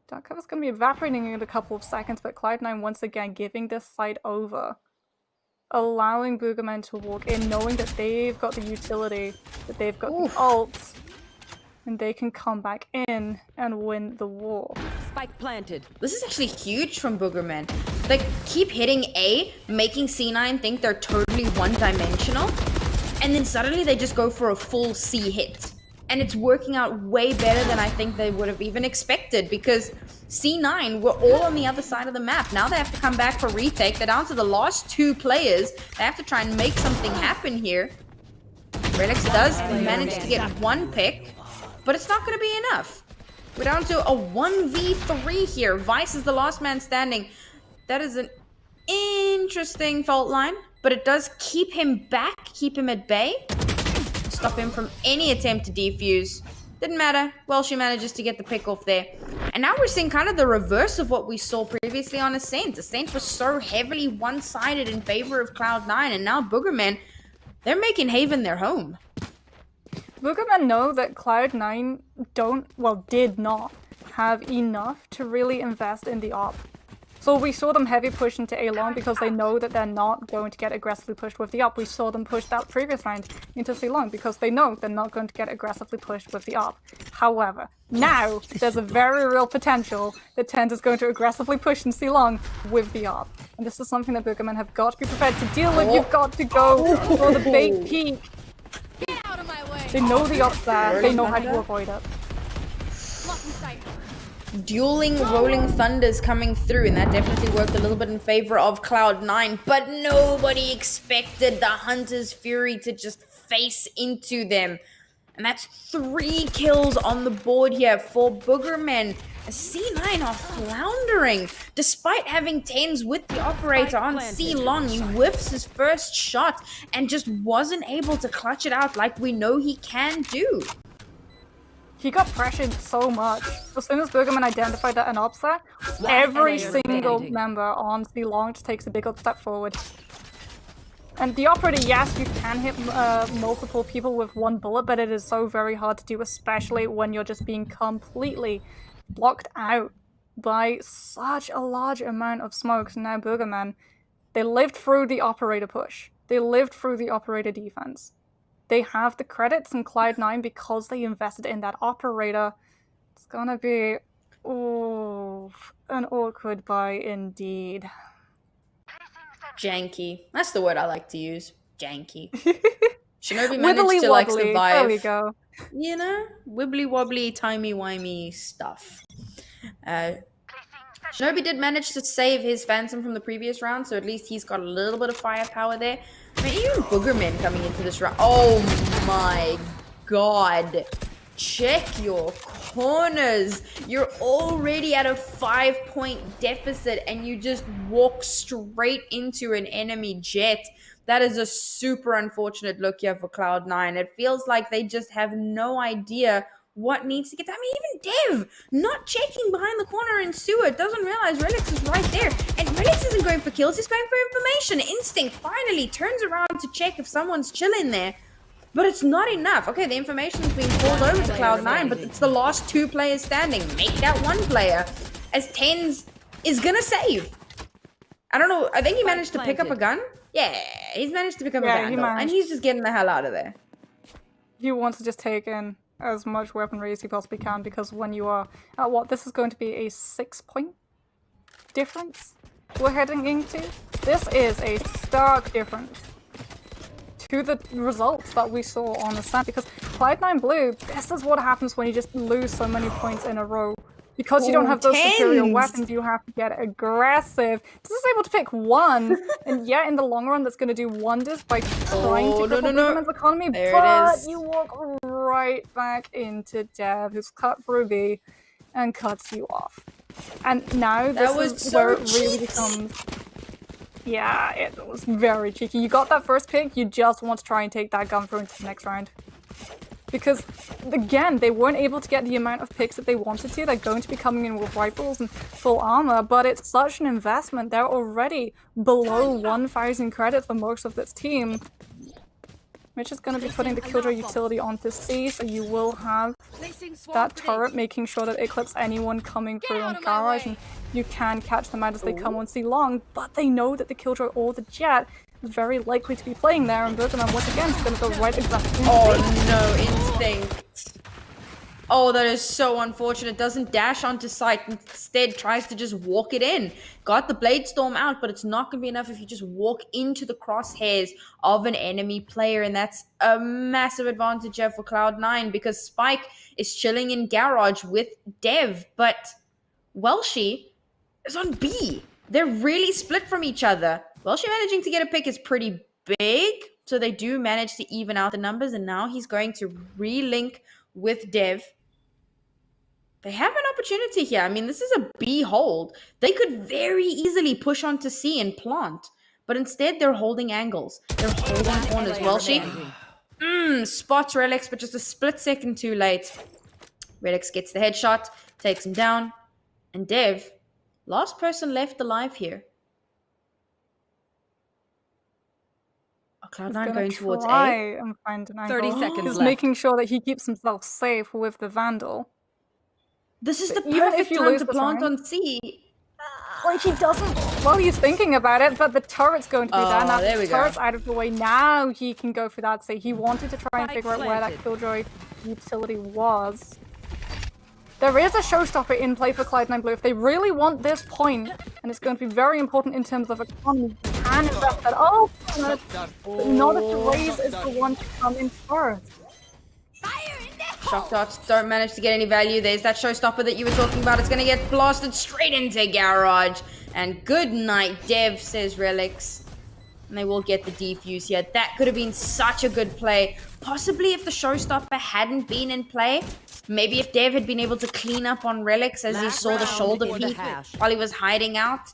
Dark cover's going to be evaporating in a couple of seconds, but Cloud9 once again giving this side over. Allowing Boogermen to walk in, knowing that they've got the utility, that they've got the ults, and they can come back in and win the war. Spike planted. This is actually huge from Boogermen. They keep hitting A, making C9 think they're totally one-dimensional, and then suddenly they just go for a full C hit. And it's working out way better than I think they would have even expected, because C9 were all on the other side of the map. Now they have to come back for retake. They're down to the last 2 players. They have to try and make something happen here. Relyks does manage to get 1 pick, but it's not going to be enough. We're down to a 1v3 here. Vice is the last man standing. That is an interesting fault line, but it does keep him back, keep him at bay. Stop him from any attempt to defuse. Didn't matter. Well, she manages to get the pick off there. And now we're seeing kind of the reverse of what we saw previously on Ascent. Ascent was so heavily one-sided in favor of Cloud9, and now Boogermen, they're making Haven their home. Boogermen know that Cloud9 did not have enough to really invest in the op. So we saw them heavy push into A long because they know that they're not going to get aggressively pushed with the op. We saw them push that previous round into C long because they know they're not going to get aggressively pushed with the op. However, now there's a very real potential that tenz is going to aggressively push in C long with the op. And this is something that Boogermen have got to be prepared to deal with. You've got to go for the bait peek. Get out of my way. They know the op's there. They know how to avoid it. Dueling rolling thunders coming through, and that definitely worked a little bit in favor of Cloud9, but nobody expected the Hunter's Fury to just face into them. And that's 3 kills on the board here for Boogermen. C9 are floundering. Despite having tenz with the operator on C long, he whiffs his first shot and just wasn't able to clutch it out like we know he can do. He got pressured so much. As soon as Boogermen identified that an op's there, every single member on C long just takes a big up step forward. And the operator, yes, you can hit multiple people with 1 bullet, but it is so very hard to do, especially when you're just being completely blocked out by such a large amount of smokes. Now Boogermen, they lived through the operator push. They lived through the operator defense. They have the credits in Cloud9 because they invested in that operator. It's gonna be an awkward buy indeed. Janky. That's the word I like to use. Janky. Shinobi managed to like survive. There we go. You know, wibbly wobbly, timey wimey stuff. Shinobi did manage to save his Phantom from the previous round, so at least he's got a little bit of firepower there. I mean, even Boogermen coming into this round. Oh my god. Check your corners. You're already at a 5-point deficit and you just walk straight into an enemy jet. That is a super unfortunate look here for Cloud9. It feels like they just have no idea what needs to get done. I mean, even Dev not checking behind the corner in sewer doesn't realize relyks is right there. And relyks isn't going for kills, he's going for information. Instinct finally turns around to check if someone's chilling there. But it's not enough. Okay, the information's being pulled over to Cloud9, but it's the last 2 players standing. Make that 1 player, as Tenz is gonna save. I don't know, I think he managed to pick up a gun. Yeah, he's managed to pick up a vandal, and he's just getting the hell out of there. He wants to just take in as much weaponry as he possibly can, because when you are at what, this is going to be a 6-point difference we're heading into. This is a stark difference to the results that we saw on the stand, because Cloud9 Blue, this is what happens when you just lose so many points in a row. Because you don't have those superior weapons, you have to get aggressive. This is able to pick 1, and yeah, in the long run, that's going to do wonders by trying to cripple Boogeyman's economy, but you walk right back into Dev, who's cut through B, and cuts you off. And now this is where it really becomes... Yeah, it was very cheeky. You got that first pick, you just want to try and take that gun through into the next round. Because, again, they weren't able to get the amount of picks that they wanted to. They're going to be coming in with rifles and full armor, but it's such an investment. They're already below 1,000 credits for most of this team. Mitch is going to be putting the Killjoy utility onto C, so you will have that turret making sure that it clips anyone coming through on Garage, and you can catch them out as they come on C long, but they know that the Killjoy or the Jet is very likely to be playing there, and Boogeyman once again is going to go right exactly. Oh no, instinct. Oh, that is so unfortunate. Doesn't dash onto site. Instead, tries to just walk it in. Got the Blade Storm out, but it's not going to be enough if you just walk into the crosshairs of an enemy player. And that's a massive advantage here for Cloud9, because Spike is chilling in Garage with Dev. But Welshie is on B. They're really split from each other. Welshie managing to get a pick is pretty big. So they do manage to even out the numbers. And now he's going to relink with Dev. They have an opportunity here. I mean, this is a B hold. They could very easily push onto C and plant, but instead they're holding angles. They're holding corners. Welshie spots relyks, but just a split second too late. Relyks gets the headshot, takes him down, and Dev, last person left alive here. Cloud9 going towards A. And find an angle. 30 seconds He's left. making sure that he keeps himself safe with the Vandal. This is the Even if perfect you time lose to the plant turn, on C. Like, he doesn't... Well, he's thinking about it, but the turret's going to be there. Now there the we go. turret's out of the way. Now he can go for that. So he wanted to try and figure out where that planted. Killjoy utility was. There is a showstopper in play for Cloud9 Blue. If they really want this point, and it's going to be very important in terms of economy, you can invest that. Oh, but not if the Raze is the one to come in first. Shock darts don't manage to get any value. There's that showstopper that you were talking about. It's going to get blasted straight into Garage. And good night, Dev, says relyks. And they will get the defuse here. That could have been such a good play. Possibly if the showstopper hadn't been in play. Maybe if Dev had been able to clean up on relyks as he saw the shoulder peek while he was hiding out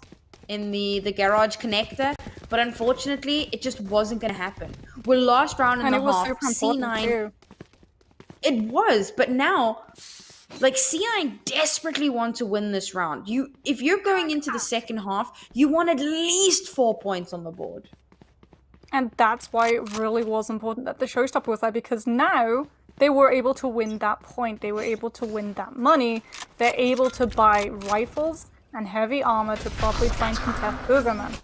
in the Garage connector. But unfortunately, it just wasn't going to happen. We're last round and a half. C9. Too. It was, but now, like, C9 desperately want to win this round. If you're going into the second half, you want at least 4 points on the board. And that's why it really was important that the showstopper was there, because now they were able to win that point. They were able to win that money. They're able to buy rifles and heavy armor to properly try and contest Boogeyman.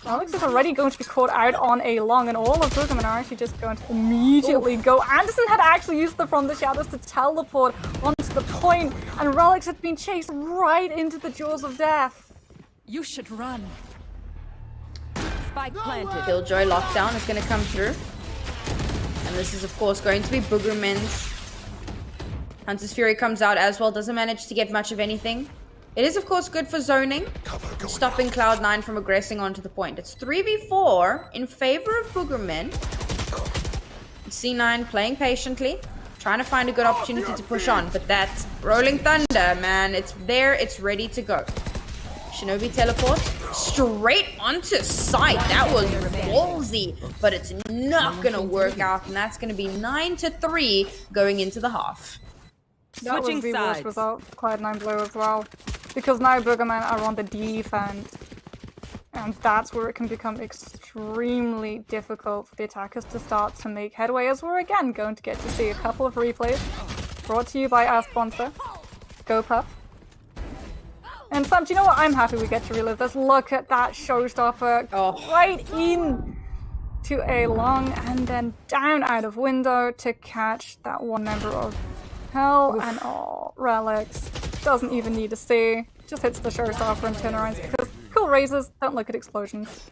Relyks is already going to be caught out on A long, and all of Boogeyman are actually just going to immediately go. Anderson had actually used the From the Shadows to teleport onto the point, and Relyks had been chased right into the jaws of death. You should run. Spike planted. Killjoy lockdown is going to come through. And this is, of course, going to be Boogermen's. Hunter's Fury comes out as well. Doesn't manage to get much of anything. It is, of course, good for zoning. Stopping Cloud9 from aggressing onto the point. It's 3v4 in favor of Boogermen. C9 playing patiently. Trying to find a good opportunity to push on. But that's Rolling Thunder, man. It's there. It's ready to go. Shinobi teleport straight onto site. That was ballsy, but it's not gonna work out, and that's gonna be 9-3 going into the half. That was the worst result for Cloud9 Blue as well. Because now Boogermen are on the defense. And that's where it can become extremely difficult for the attackers to start to make headway, as we're again going to get to see a couple of replays brought to you by our sponsor, GoPuff. And Sam, do you know what? I'm happy we get to relive this. Look at that showstopper right in to a long and then down out of window to catch that one member of Hell. And relyks doesn't even need to stay, just hits the showstopper and turnarounds because cool raises don't look at explosions.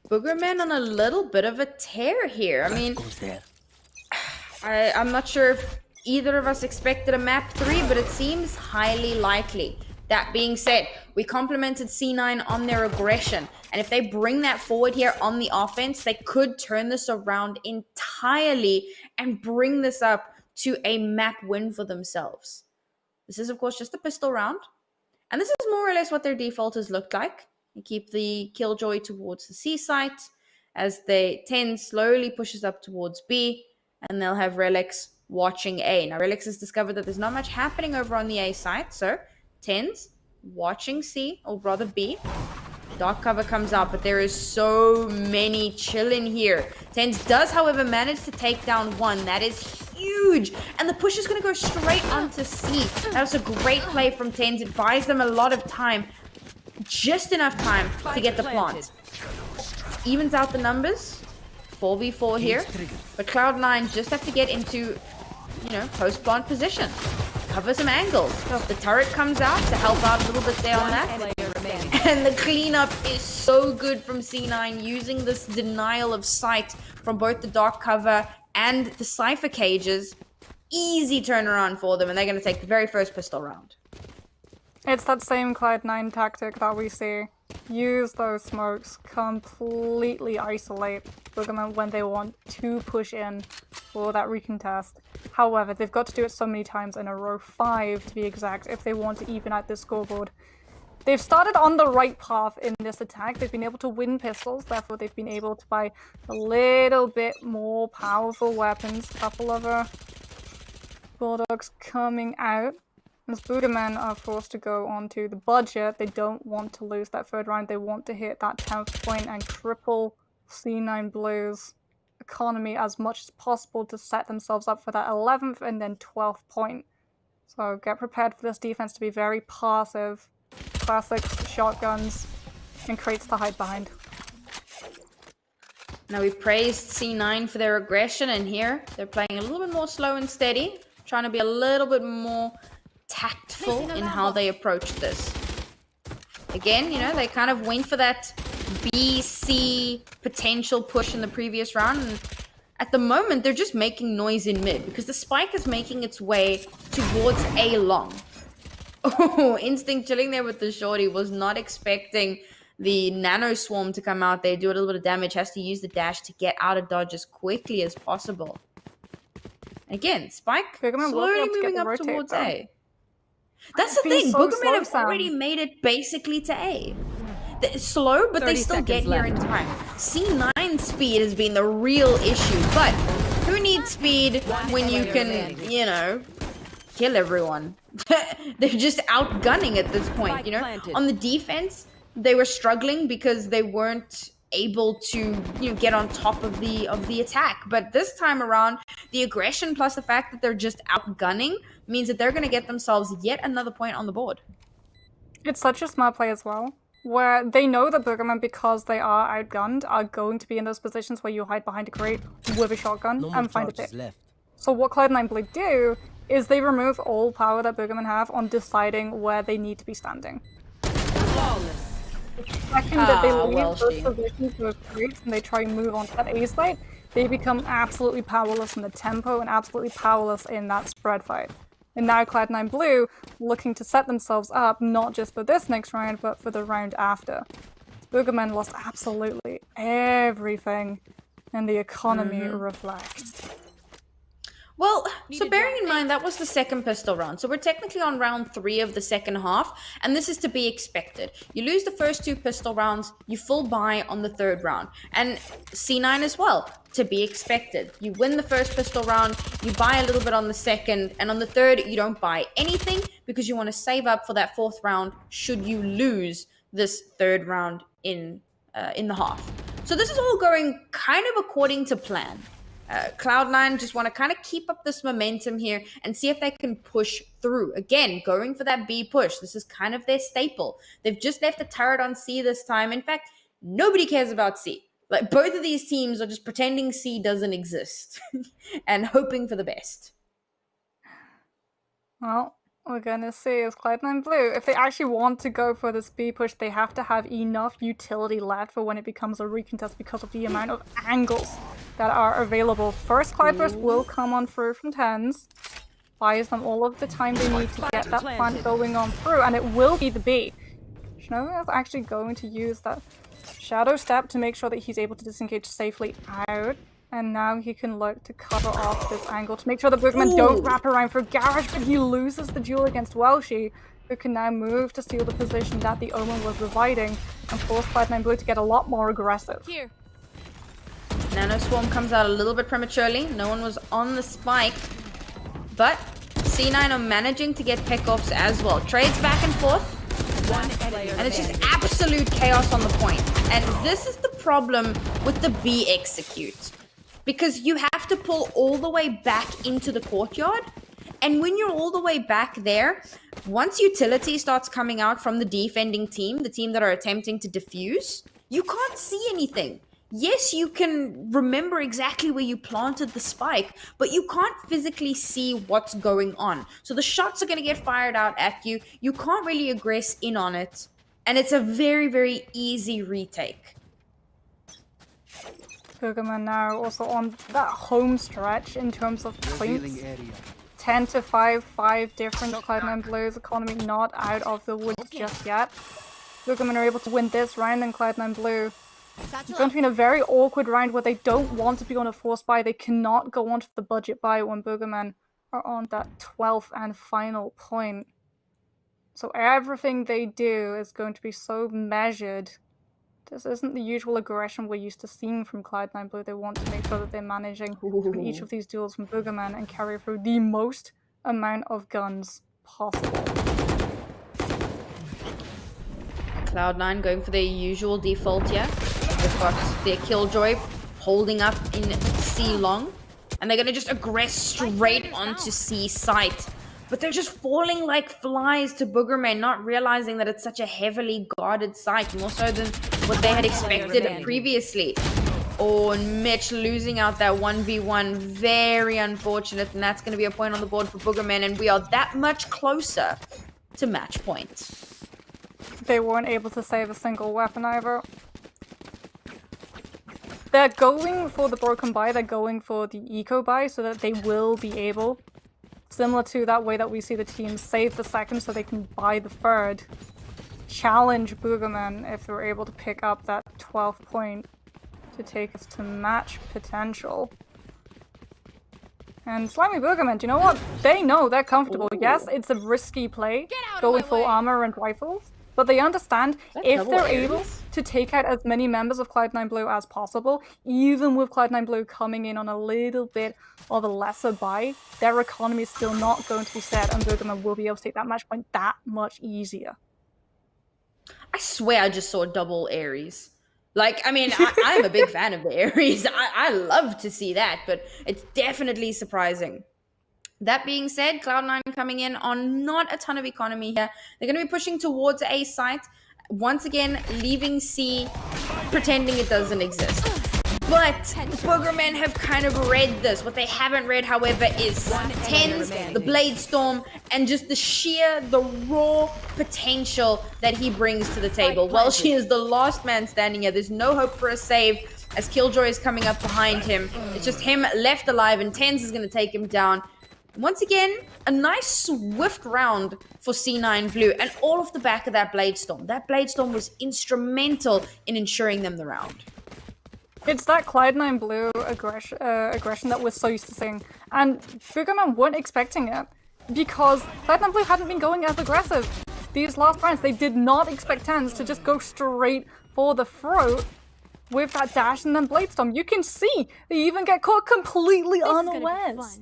Boogermen on a little bit of a tear here. I mean, I'm not sure if either of us expected a map 3, but it seems highly likely. That being said, we complimented C9 on their aggression, and if they bring that forward here on the offense, they could turn this around entirely and bring this up to a map win for themselves. This is, of course, just a pistol round, and this is more or less what their default has looked like. They keep the Killjoy towards the C site as they tenz slowly pushes up towards B, and they'll have relyks watching A. Now, relyks has discovered that there's not much happening over on the A site, so tenz watching C, or rather B. Dark cover comes out, but there is so many chilling here. Tenz does, however, manage to take down one. That is huge. And the push is going to go straight onto C. That was a great play from Tenz. It buys them a lot of time. Just enough time to get the plant. Evens out the numbers. 4v4 here. But Cloud9 just have to get into, post-plant position. Cover some angles. The turret comes out to help out a little bit there on that. And the cleanup is so good from C9, using this denial of sight from both the dark cover and the cipher cages. Easy turnaround for them, and they're going to take the very first pistol round. It's that same Cloud9 tactic that we see. Use those smokes, completely isolate Boogermen when they want to push in for that recontest. However, they've got to do it so many times in a row, 5 to be exact, if they want to even out this scoreboard. They've started on the right path in this attack. They've been able to win pistols, therefore they've been able to buy a little bit more powerful weapons. A couple of bulldogs coming out. As Boogermen are forced to go onto the budget, they don't want to lose that third round. They want to hit that 10th point and cripple C9 Blue's economy as much as possible to set themselves up for that 11th and then 12th point. So get prepared for this defense to be very passive. Classic shotguns and crates to hide behind. Now we've praised C9 for their aggression, and here they're playing a little bit more slow and steady, trying to be a little bit more tactful in how they approach this. Again, they kind of went for that BC potential push in the previous round, and at the moment they're just making noise in mid because the spike is making its way towards A long. Oh, instinct chilling there with the shorty. Was not expecting the nano swarm to come out there, do a little bit of damage, has to use the dash to get out of dodge as quickly as possible. Again, spike slowly moving up towards A. That's the thing, Boogermen have already made it basically to A. It's slow, but they still get here in time. C9 speed has been the real issue, but who needs speed when you can, kill everyone? They're just outgunning at this point, On the defense, they were struggling because they weren't able to, get on top of the attack. But this time around, the aggression plus the fact that they're just outgunning means that they're going to get themselves yet another point on the board. It's such a smart play as well, where they know that Boogermen, because they are outgunned, are going to be in those positions where you hide behind a crate with a shotgun and find a pick. So what Cloud9 Blue do is they remove all power that Boogermen have on deciding where they need to be standing. Flawless. The second that they leave those positions, those crates, and they try and move on to that A site, they become absolutely powerless in the tempo and absolutely powerless in that spread fight. And now Cloud9 Blue looking to set themselves up not just for this next round, but for the round after. Boogermen lost absolutely everything, and the economy reflects. Well, so bearing in mind that was the second pistol round, so we're technically on round 3 of the second half, and this is to be expected. You lose the first 2 pistol rounds, you full buy on the 3rd round, and C9 as well, to be expected. You win the first pistol round, you buy a little bit on the 2nd, and on the 3rd you don't buy anything because you want to save up for that 4th round should you lose this 3rd round in the half. So this is all going kind of according to plan. Cloud9 just want to kind of keep up this momentum here and see if they can push through. Again, going for that B push. This is kind of their staple. They've just left a turret on C this time. In fact, nobody cares about C. Like, both of these teams are just pretending C doesn't exist and hoping for the best. Well, we're gonna see is Cloud9 blue. If they actually want to go for this B push, they have to have enough utility left for when it becomes a recontest because of the amount of angles that are available. First Cloudburst will come on through from tenz, buys them all of the time they need to get that plant going on through, and it will be the B. Shinobi is actually going to use that shadow step to make sure that he's able to disengage safely out. And now he can look to cover off this angle to make sure the Boogermen don't wrap around for Garage, but he loses the duel against Welshi, who can now move to steal the position that the Omen was residing and force Cloud9 blue to get a lot more aggressive. Here. Nano Swarm comes out a little bit prematurely. No one was on the spike, but C9 are managing to get pickoffs as well. Trades back and forth. And it's just absolute chaos on the point. And this is the problem with the B execute. Because you have to pull all the way back into the courtyard. And when you're all the way back there, once utility starts coming out from the defending team, the team that are attempting to defuse, you can't see anything. Yes, you can remember exactly where you planted the spike, but you can't physically see what's going on. So the shots are going to get fired out at you. You can't really aggress in on it. And it's a very, very easy retake. Boogermen now also on that home stretch in terms of points. 10 to 5 different Cloud9 blues. Economy not out of the woods just yet. Boogermen are able to win this round, and Cloud9 blue it's going to be in a very awkward round where they don't want to be on a force buy. They cannot go on to the budget buy when Boogermen are on that 12th and final point. So everything they do is going to be so measured. This isn't the usual aggression we're used to seeing from Cloud9 blue. They want to make sure that they're managing through each of these duels from Boogermen and carry through the most amount of guns possible. Cloud9 going for their usual default here. They've got their Killjoy holding up in C long. And they're going to just aggress straight onto C site. But they're just falling like flies to Boogermen, not realizing that it's such a heavily guarded site, more so than what they had expected previously. Oh, and Mitch losing out that 1v1, very unfortunate, and that's going to be a point on the board for Boogermen, and we are that much closer to match point. They weren't able to save a single weapon either. They're going for the broken buy, they're going for the eco buy so that they will be able, similar to that way that we see the teams save the second so they can buy the third, challenge Boogermen if they're able to pick up that 12th point to take us to match potential. And Slimy Boogermen, do you know what? They know they're comfortable. Ooh. Yes, it's a risky play, going full armor and rifles, but they understand if they're able to take out as many members of Cloud9 Blue as possible, even with Cloud9 Blue coming in on a little bit of a lesser buy, their economy is still not going to be set, and Boogermen will be able to take that match point that much easier. I swear I just saw double Ares. Like, I mean, I'm a big fan of the Ares. I love to see that, but it's definitely surprising. That being said, Cloud9 coming in on not a ton of economy here. They're going to be pushing towards A site. Once again, leaving C, pretending it doesn't exist. But Boogermen have kind of read this. What they haven't read, however, is Tenz, the Blade Storm, and just the raw potential that he brings to the table. Welshi is the last man standing here. There's no hope for a save as Killjoy is coming up behind him. It's just him left alive, and Tenz is going to take him down. Once again, a nice swift round for C9 Blue, and all off the back of that Blade Storm. That Blade Storm was instrumental in ensuring them the round. It's that Cloud9 blue aggression that we're so used to seeing. And Boogermen weren't expecting it. Because Cloud9 blue hadn't been going as aggressive. These last rounds, they did not expect tenz to just go straight for the throat with that dash and then blade storm. You can see they even get caught completely unawares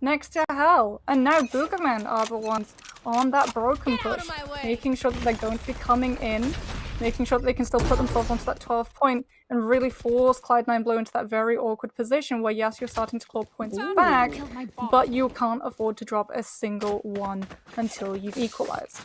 next to hell. And now Boogermen are the ones on that broken push, making sure that they're going to be coming in, making sure that they can still put themselves onto that 12th point and really force Cloud9 blue into that very awkward position where yes, you're starting to claw points back, but you can't afford to drop a single one until you've equalized.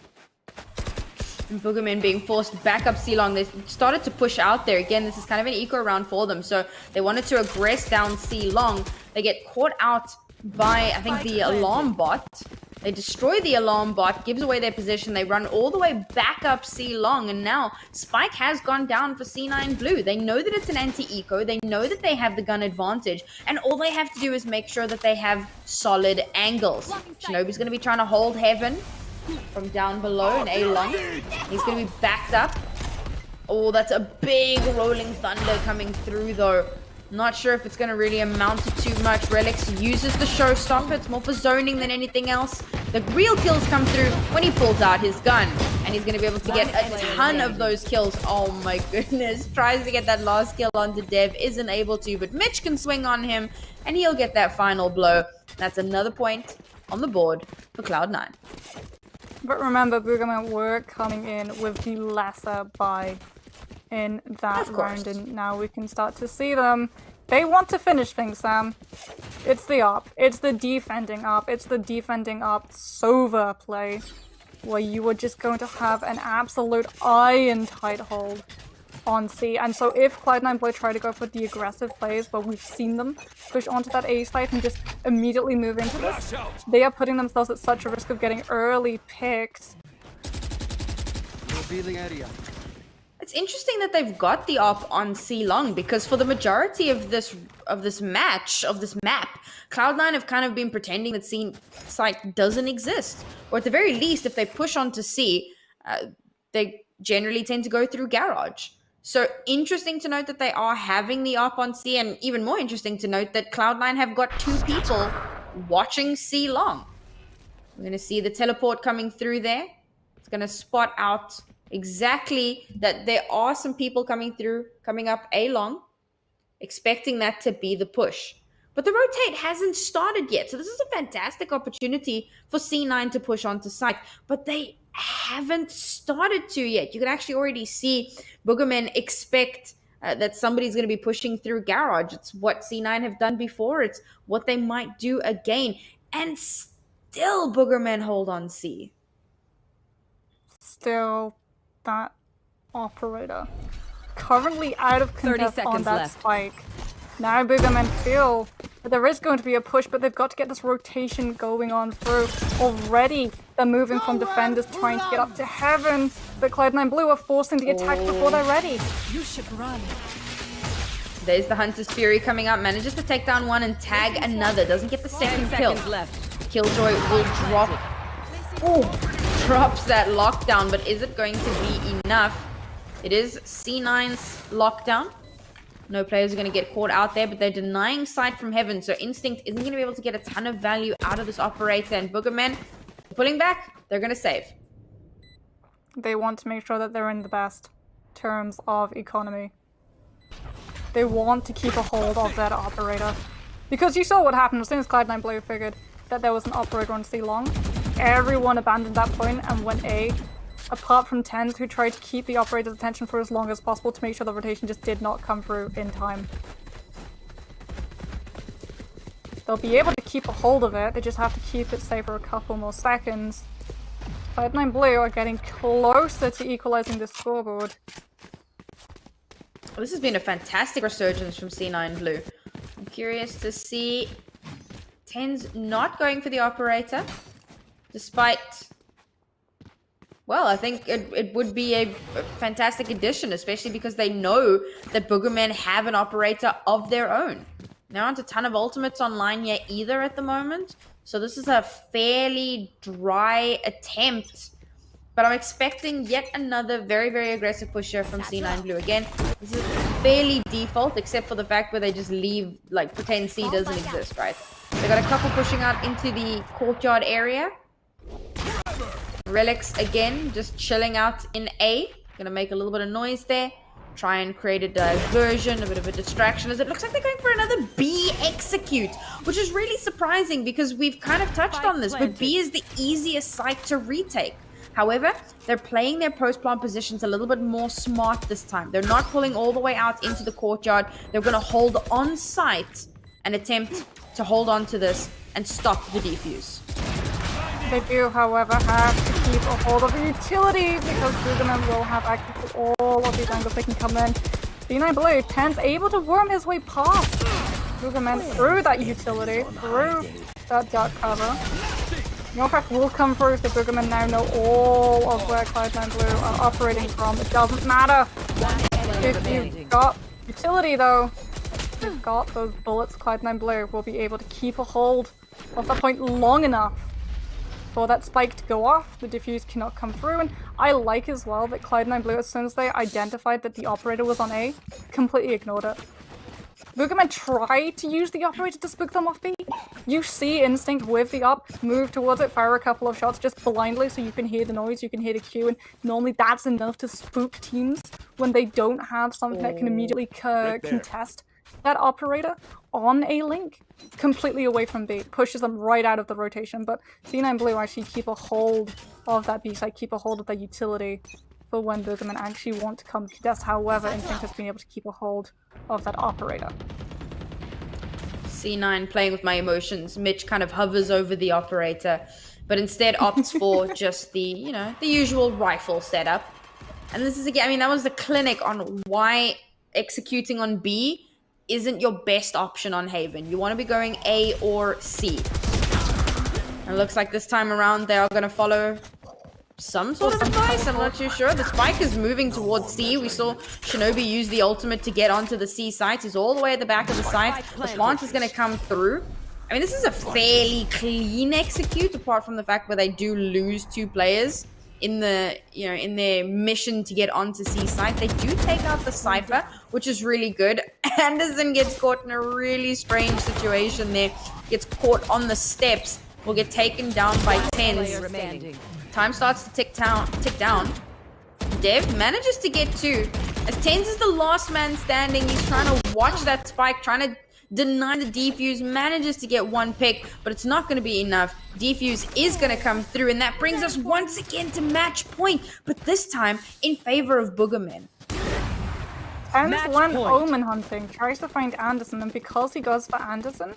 And Boogermen being forced back up C-Long. They started to push out there. Again, this is kind of an eco round for them. So they wanted to aggress down C-Long. They get caught out by, I think, the alarm bot. They destroy the alarm bot, gives away their position. They run all the way back up C-Long. And now Spike has gone down for C9 blue. They know that it's an anti-eco. They know that they have the gun advantage. And all they have to do is make sure that they have solid angles. Shinobi's going to be trying to hold heaven from down below in A-Long. He's going to be backed up. Oh, that's a big rolling thunder coming through though. Not sure if it's going to really amount to too much. Relyks uses the showstopper. It's more for zoning than anything else. The real kills come through when he pulls out his gun. And he's going to be able to get a ton of those kills. Oh my goodness. Tries to get that last kill onto Dev. Isn't able to. But Mitch can swing on him. And he'll get that final blow. That's another point on the board for Cloud9. But remember, Boogermen were coming in with the lesser buy in that round, and now we can start to see them. They want to finish things, Sam. It's the up. It's the defending up. It's the defending up Sova play, where you are just going to have an absolute iron-tight hold on C. And so if Cloud9 blue try to go for the aggressive plays where we've seen them push onto that A site and just immediately move into this, they are putting themselves at such a risk of getting early picks. Revealing area. It's interesting that they've got the op on C-Long, because for the majority of this map, Cloud9 have kind of been pretending that C site doesn't exist. Or at the very least, if they push onto C, they generally tend to go through garage. So interesting to note that they are having the op on C, and even more interesting to note that Cloud9 have got 2 people watching C-Long. We're going to see the teleport coming through there. It's going to spot out exactly that there are some people coming up A-Long, expecting that to be the push. But the rotate hasn't started yet, so this is a fantastic opportunity for C9 to push onto site, but they haven't started to yet. You can actually already see Boogermen expect that somebody's going to be pushing through garage. It's what C9 have done before. It's what they might do again. And still Boogermen hold on C. Still that operator currently out of contest on that spike. Now Boogermen feel that there is going to be a push, but they've got to get this rotation going on through. Already they're moving from defenders trying to get up to heaven, but Cloud9 blue are forcing the attack before they're ready. You should run. There's the Hunter's Fury coming up, manages to take down one and tag another. Doesn't get the second kill. Killjoy will drop. Drops that lockdown, but is it going to be enough? It is C9's lockdown. No players are going to get caught out there, but they're denying sight from heaven, so Instinct isn't going to be able to get a ton of value out of this operator, and Boogermen pulling back. They're going to save. They want to make sure that they're in the best terms of economy. They want to keep a hold of that operator. Because you saw what happened as soon as Cloud9 blue figured that there was an operator on C-Long. Everyone abandoned that point and went A. Apart from tenz, who tried to keep the operator's attention for as long as possible to make sure the rotation just did not come through in time. They'll be able to keep a hold of it, they just have to keep it safe for a couple more seconds. Cloud9 blue are getting closer to equalizing this scoreboard. This has been a fantastic resurgence from C9 blue. I'm curious to see tenz not going for the operator, despite... Well, I think it would be a fantastic addition, especially because they know that Boogermen have an operator of their own. There aren't a ton of ultimates online yet either at the moment, so this is a fairly dry attempt But I'm expecting yet another very, very aggressive pusher from C9 Blue. Again, this is fairly default, except for the fact where they just leave, like, pretend C doesn't exist, right? They got a couple pushing out into the courtyard area. Relyks, again, just chilling out in A. Gonna make a little bit of noise there. Try and create a diversion, a bit of a distraction, as it looks like they're going for another B execute, which is really surprising because we've kind of touched on this, but B is the easiest site to retake. However, they're playing their post-plant positions a little bit more smart this time. They're not pulling all the way out into the courtyard. They're going to hold on site and attempt to hold on to this and stop the defuse. They do, however, have to keep a hold of the utility because Boogerman will have access to all of these angles they can come in. C9 Blue, tenz able to worm his way past Boogerman through that utility, through that dark cover. No effect will come through, so Boogerman now know all of where Cloud9 Blue are operating from. It doesn't matter if you've got utility though. If you've got those bullets, Cloud9 Blue will be able to keep a hold of that point long enough for that spike to go off. The diffuse cannot come through, and I like as well that Cloud9 Blue, as soon as they identified that the operator was on A, completely ignored it. Boogerman tried to use the operator to spook them off B. You see Instinct with the op, move towards it, fire a couple of shots just blindly so you can hear the noise, you can hear the cue, and normally that's enough to spook teams when they don't have something that can immediately contest that operator on a link. Completely away from B, pushes them right out of the rotation, but C9 Blue actually keep a hold of that B site, keep a hold of that utility for when Boogerman actually want to come contest. However, Instinct has been able to keep a hold of that operator. C9 playing with my emotions. Mitch kind of hovers over the operator, but instead opts for just the, you know, the usual rifle setup. And this is, again, I mean, that was the clinic on why executing on B isn't your best option on Haven. You want to be going A or C. And it looks like this time around they are going to follow some sort of advice. I'm not too sure. The spike is moving towards C. We saw Shinobi use the ultimate to get onto the C site. He's all the way at the back of the site. The plant is going to come through. I mean, this is a fairly clean execute, apart from the fact where they do lose 2 players in the, you know, in their mission to get onto C site. They do take out the Cypher, which is really good. Anderson gets caught in a really strange situation there. Gets caught on the steps. Will get taken down by tenz. Time starts to tick down. Dev manages to get 2. As tenz is the last man standing, he's trying to watch that spike, trying to deny the defuse, manages to get 1 pick, but it's not going to be enough. Defuse is going to come through, and that brings us once again to match point, but this time in favor of Boogermen. tenz went omen hunting, tries to find Anderson, and because he goes for Anderson,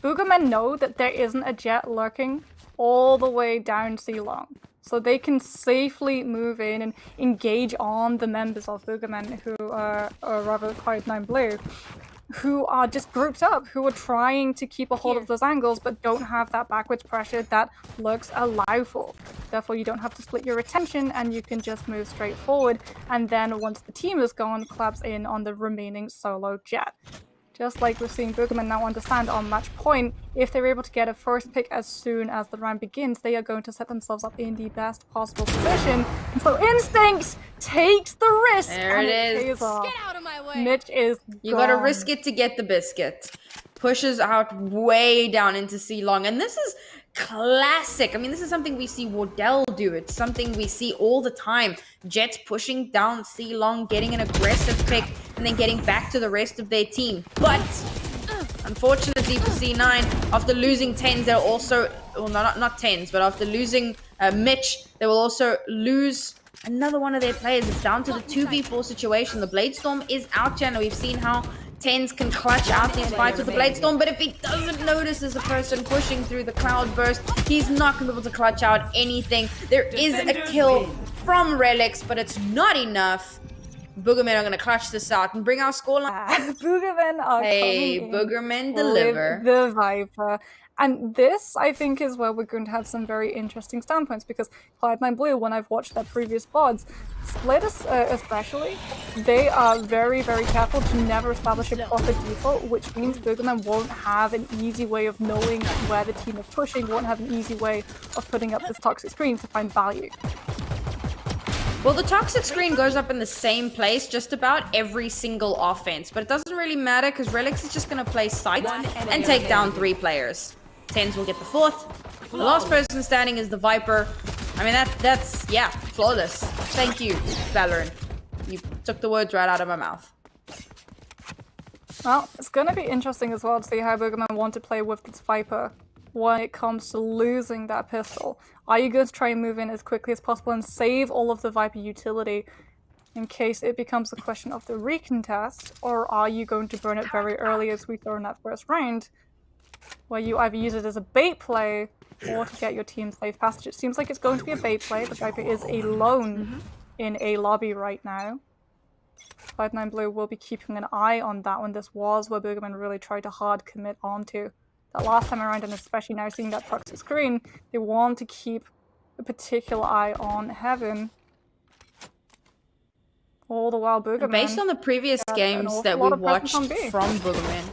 Boogermen know that there isn't a jet lurking all the way down C long. So they can safely move in and engage on the members of Boogermen who are, or rather Cloud9 Blue, who are just grouped up, who are trying to keep a hold of those angles but don't have that backwards pressure that lurks allow for. Therefore, you don't have to split your attention and you can just move straight forward, and then once the team is gone, collapse in on the remaining solo jet. Just like we're seeing Boogermen now understand on match point, if they're able to get a first pick as soon as the round begins, they are going to set themselves up in the best possible position. And so Instinct takes the risk, there and it is. pays off. Get out of my way. Mitch is You gone. gotta risk it to get the biscuit. Pushes out way down into C long, and this is classic. I mean, this is something we see Wardell do. It's something we see all the time. Jets pushing down C long, getting an aggressive pick, and then getting back to the rest of their team. But unfortunately for C9, after losing tenz, they'll also, well, not tenz, but after losing Mitch, they will also lose another one of their players. It's down to the 2v4 situation. The Bladestorm is out here, and we've seen how tenz can clutch out these fights with the Bladestorm, but if he doesn't notice there's a person pushing through the cloud burst, he's not going to be able to clutch out anything. There is a kill from relyks, but it's not enough. Boogermen are going to clutch this out and bring our scoreline. Boogermen are Hey, coming Boogermen in deliver. with the Viper. And this, I think, is where we're going to have some very interesting standpoints, because Cloud9 Blue, when I've watched their previous VODs, Split especially, they are very, very careful to never establish a proper default, which means Boogermen won't have an easy way of knowing where the team is pushing, won't have an easy way of putting up this toxic screen to find value. Well, the toxic screen goes up in the same place just about every single offense, but it doesn't really matter because relyks is just going to play sight and take down 3 players. Tenz will get the 4th. The last person standing is the Viper. I mean, that's yeah, flawless. Thank you, Valorant. You took the words right out of my mouth. Well, it's going to be interesting as well to see how Boogermen want to play with this Viper when it comes to losing that pistol. Are you going to try and move in as quickly as possible and save all of the Viper utility in case it becomes a question of the recontest, or are you going to burn it very early as we saw in that first round, where you either use it as a bait play or to get your team safe passage? It seems like it's going to be a bait play. The Viper is alone in a lobby right now. Cloud9 Blue will be keeping an eye on that one. This was where Boogermen really tried to hard commit onto. That last time around, and especially now seeing that toxic screen, they want to keep a particular eye on Heaven. All the while Boogermen... Based on the previous games that we watched from Boogermen.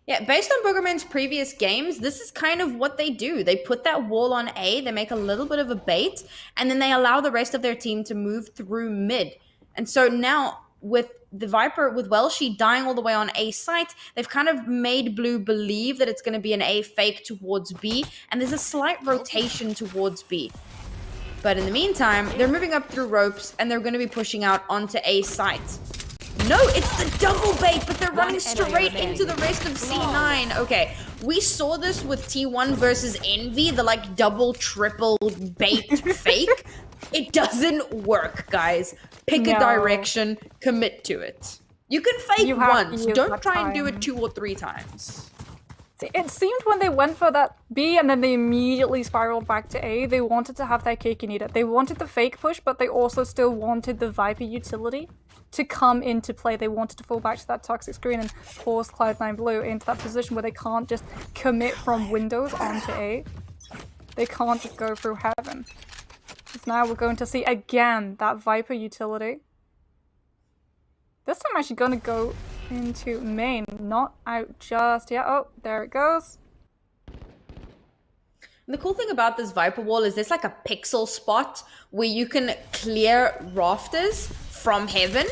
Yeah, based on Boogermen's previous games, this is kind of what they do. They put that wall on A, they make a little bit of a bait, and then they allow the rest of their team to move through mid. And so now, with the Viper, with Welshi dying all the way on A site, they've kind of made Blue believe that it's going to be an A fake towards B, and there's a slight rotation towards B. But in the meantime, they're moving up through ropes, and they're going to be pushing out onto A site. No, it's the double bait, but they're running straight into the rest of C9. Okay, we saw this with T1 versus Envy, the like double, triple bait fake. It doesn't work, guys. Pick a direction, commit to it. You can fake once, don't try and do it 2 or 3 times. It seemed when they went for that B and then they immediately spiraled back to A, they wanted to have their cake and eat it. They wanted the fake push, but they also still wanted the Viper utility to come into play. They wanted to fall back to that toxic screen and force Cloud9 Blue into that position where they can't just commit from windows onto A. They can't just go through Heaven. Now we're going to see again that Viper utility. This time I'm actually going to go into main, not out just yet. Oh, there it goes. And the cool thing about this Viper wall is there's like a pixel spot where you can clear rafters from Heaven.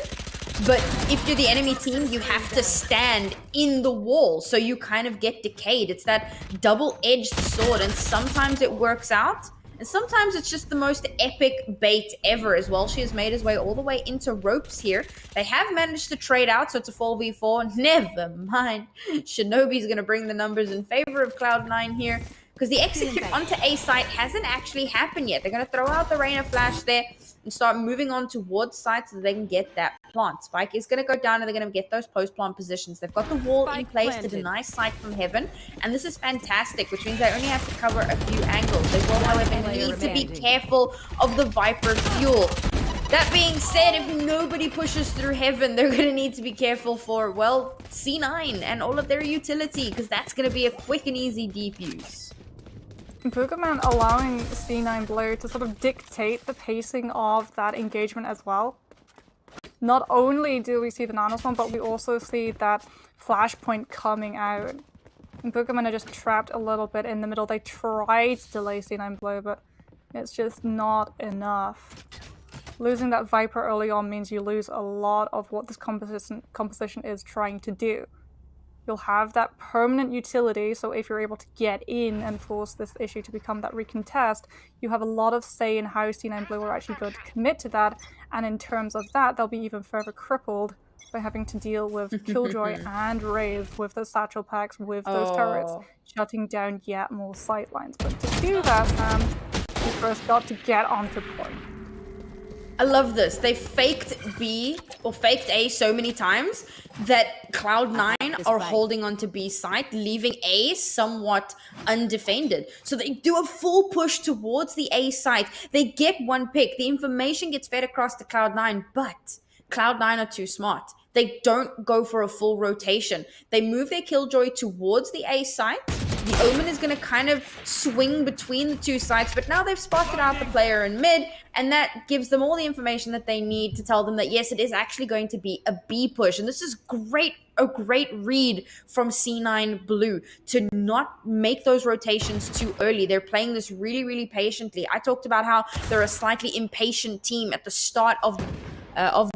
But if you're the enemy team, you have to stand in the wall, so you kind of get decayed. It's that double-edged sword, and sometimes it works out. And sometimes it's just the most epic bait ever as well. She has made his way all the way into ropes here. They have managed to trade out, so it's a 4v4. Never mind. Shinobi's going to bring the numbers in favor of Cloud9 here, because the execute onto A site hasn't actually happened yet. They're going to throw out the Rain of Flash there and start moving on towards site so that they can get that plant. Spike is going to go down and they're going to get those post-plant positions. They've got the wall in place to deny sight from Heaven, and this is fantastic, which means they only have to cover a few angles. They will, however, need to be careful of the Viper fuel. That being said, if nobody pushes through Heaven, they're going to need to be careful for, well, C9 and all of their utility, because that's going to be a quick and easy defuse. Boogermen allowing C9 Blue to sort of dictate the pacing of that engagement as well. Not only do we see the nanos one, but we also see that flashpoint coming out. And Boogermen are just trapped a little bit in the middle. They tried to delay C9 Blue, but it's just not enough. Losing that Viper early on means you lose a lot of what this composition is trying to do. You'll have that permanent utility, so if you're able to get in and force this issue to become that recontest, you have a lot of say in how C9 Blue are actually going to commit to that, and in terms of that, they'll be even further crippled by having to deal with Killjoy and Rave with those satchel packs, with those turrets, shutting down yet more sightlines. But to do that, you first got to get onto point. I love this. They faked B or faked A so many times that Cloud9 are holding onto B site, leaving A somewhat undefended. So they do a full push towards the A site. They get one pick. The information gets fed across to Cloud9, but Cloud9 are too smart. They don't go for a full rotation. They move their Killjoy towards the A site. The Omen is going to kind of swing between the two sites, but now they've spotted out the player in mid, and that gives them all the information that they need to tell them that, yes, it is actually going to be a B push. And this is great a great read from C9 Blue to not make those rotations too early. They're playing this really, really patiently. I talked about how they're a slightly impatient team at the start of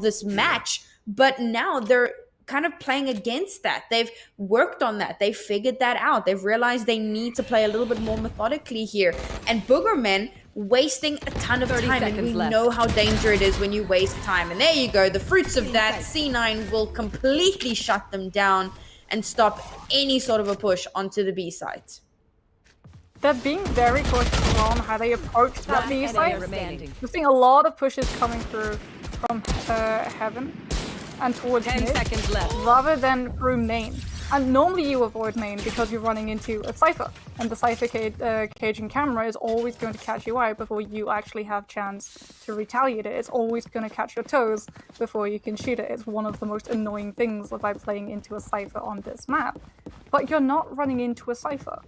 this match, but now they're kind of playing against that. They've worked on that. They've figured that out. They've realized they need to play a little bit more methodically here. And Boogermen wasting a ton of time, and we know how dangerous it is when you waste time. And there you go, the fruits of that. C9 will completely shut them down and stop any sort of a push onto the B site. They're being very cautious on how they approach that B site. We're seeing a lot of pushes coming through from heaven and towards mid, rather than through main. And normally you avoid main because you're running into a Cypher, and the Cypher caging camera is always going to catch you out before you actually have chance to retaliate it. It's always going to catch your toes before you can shoot it. It's one of the most annoying things about playing into a Cypher on this map. But you're not running into a Cypher.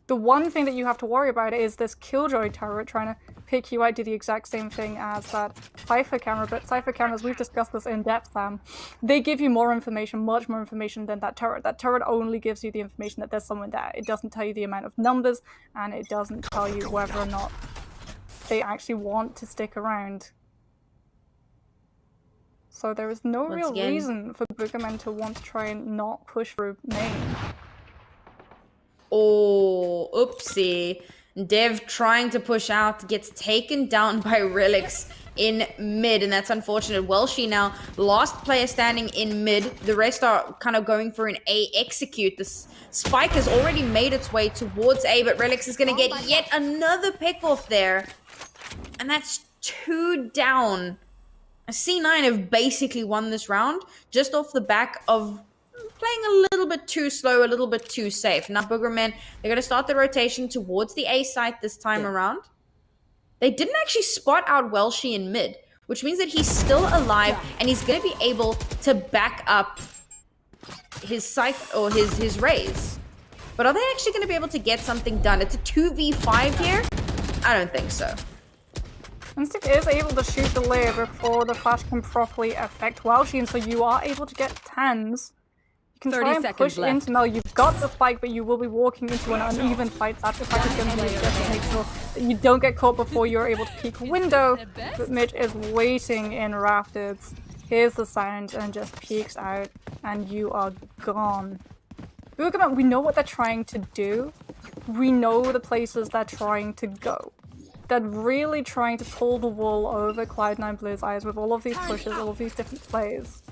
The one thing that you have to worry about is this Killjoy turret trying to pick you out, do the exact same thing as that Cypher camera, but Cypher cameras, we've discussed this in depth, they give you more information, much more information than that turret. That turret only gives you the information that there's someone there. It doesn't tell you the amount of numbers, and it doesn't tell you whether or not they actually want to stick around. So there is no real reason for Boogermen to want to try and not push through main. Oh, oopsie. Dev trying to push out gets taken down by Relyks in mid, and that's unfortunate. Welshi now, last player standing in mid. The rest are kind of going for an A execute. This spike has already made its way towards A, but Relyks is going to get yet another pick off there. And that's 2 down. C9 have basically won this round just off the back of playing a little bit too slow, a little bit too safe. Now Boogermen, they're going to start the rotation towards the A site this time around. They didn't actually spot out Welshi in mid, which means that he's still alive and he's going to be able to back up his site or his raise. But are they actually going to be able to get something done? It's a 2v5 here? I don't think so. Instinct is able to shoot the layer before the flash can properly affect Welshi, and so you are able to get tenz. You can try and push into Mel. You've got the spike, but you will be walking into an uneven fight. That spike is going to be just to make sure that you don't get caught before you're able to peek a window. But Mitch is waiting in rafters, hears the sound, and just peeks out, and you are gone. Boogermen, we know what they're trying to do. We know the places they're trying to go. They're really trying to pull the wool over Cloud9 Blue's eyes with all of these pushes, all of these different plays.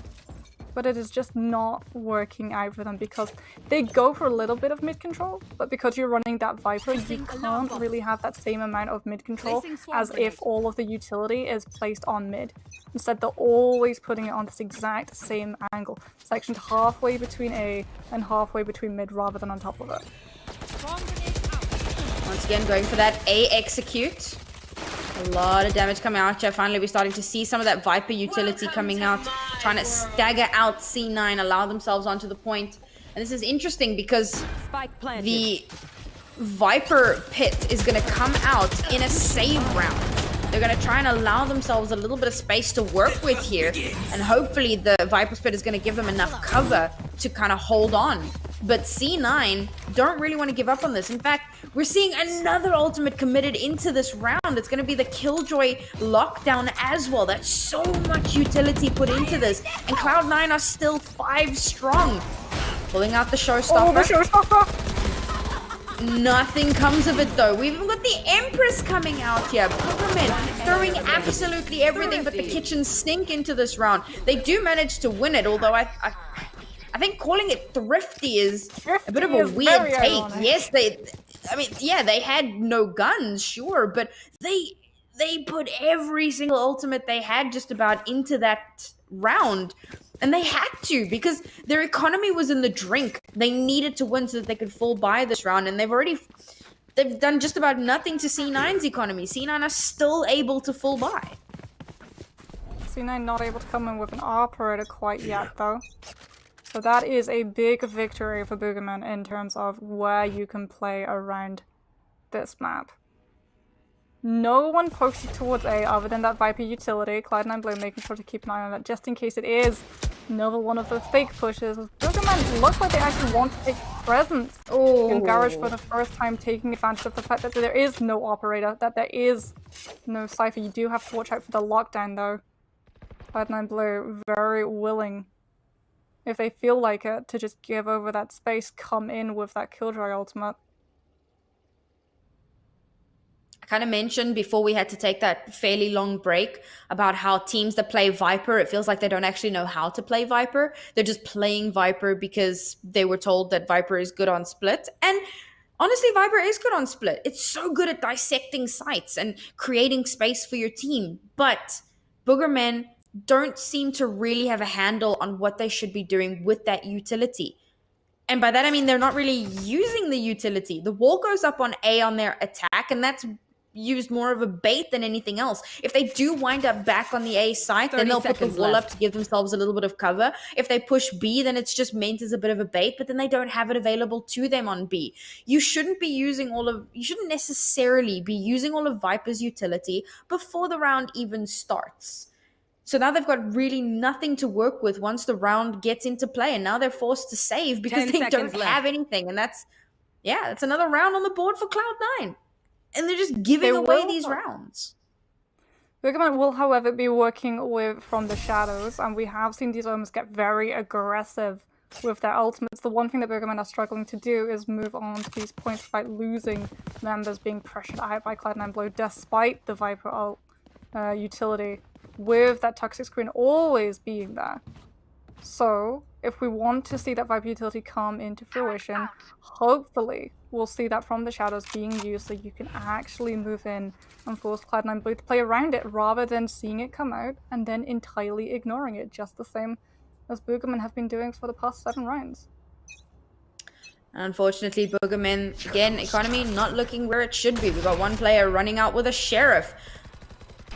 But it is just not working out for them because they go for a little bit of mid-control, but because you're running that Viper, you can't really have that same amount of mid-control as if all of the utility is placed on mid. Instead, they're always putting it on this exact same angle, sectioned halfway between A and halfway between mid rather than on top of it. Once again, going for that A execute. A lot of damage coming out here. Finally, we're starting to see some of that Viper utility coming out, trying to stagger out C9, allow themselves onto the point. And this is interesting because the Viper pit is going to come out in a save round. They're going to try and allow themselves a little bit of space to work with here. And hopefully the Viper pit is going to give them enough cover to kind of hold on. But C9 don't really want to give up on this. In fact, we're seeing another ultimate committed into this round. It's going to be the Killjoy lockdown as well. That's so much utility put into this. And Cloud9 are still 5 strong. Pulling out the showstopper. Oh, the showstopper! Nothing comes of it though. We've even got the Empress coming out here. Boogermen throwing absolutely everything but the kitchen sink into this round. They do manage to win it, although I think calling it thrifty is a bit of a weird take. Ironic. Yes, they had no guns, sure, but they put every single ultimate they had just about into that round. And they had to, because their economy was in the drink. They needed to win so that they could fall by this round, and they've done just about nothing to C9's economy. C9 are still able to fall by. C9 not able to come in with an operator quite yet, though. So that is a big victory for Boogermen in terms of where you can play around this map. No one posted towards A other than that Viper utility. Cloud9 Blue making sure to keep an eye on that just in case it is another one of those fake pushes. Boogermen look like they actually want to take presence in Garage for the first time, taking advantage of the fact that there is no operator, that there is no cipher. You do have to watch out for the lockdown though. Cloud9 Blue very willing, if they feel like it, to just give over that space, come in with that Killjoy ultimate. Kind of mentioned before we had to take that fairly long break about how teams that play Viper, it feels like they don't actually know how to play Viper. They're just playing Viper because they were told that Viper is good on split. And honestly, Viper is good on split. It's so good at dissecting sites and creating space for your team. But Boogermen don't seem to really have a handle on what they should be doing with that utility. And by that, I mean they're not really using the utility. The wall goes up on A on their attack, and that's used more of a bait than anything else. If they do wind up back on the A site, then they'll put the wall up to give themselves a little bit of cover. If they push B, then it's just meant as a bit of a bait, but then they don't have it available to them on B. You shouldn't necessarily be using all of Viper's utility before the round even starts. So now they've got really nothing to work with once the round gets into play, and now they're forced to save because they don't have anything. And that's another round on the board for Cloud9. And they're just giving away these rounds. Boogermen will, however, be working with from the shadows, and we have seen these omens get very aggressive with their ultimates. The one thing that Boogermen are struggling to do is move on to these points by losing members being pressured out by Cloud9 Blue, despite the Viper ult utility, with that toxic screen always being there. So, if we want to see that Viper utility come into fruition, hopefully we'll see that from the shadows being used so you can actually move in and force Cloud9 Blue to play around it rather than seeing it come out and then entirely ignoring it, just the same as Boogermen have been doing for the past 7 rounds. Unfortunately, Boogermen, again, economy not looking where it should be. We've got one player running out with a sheriff.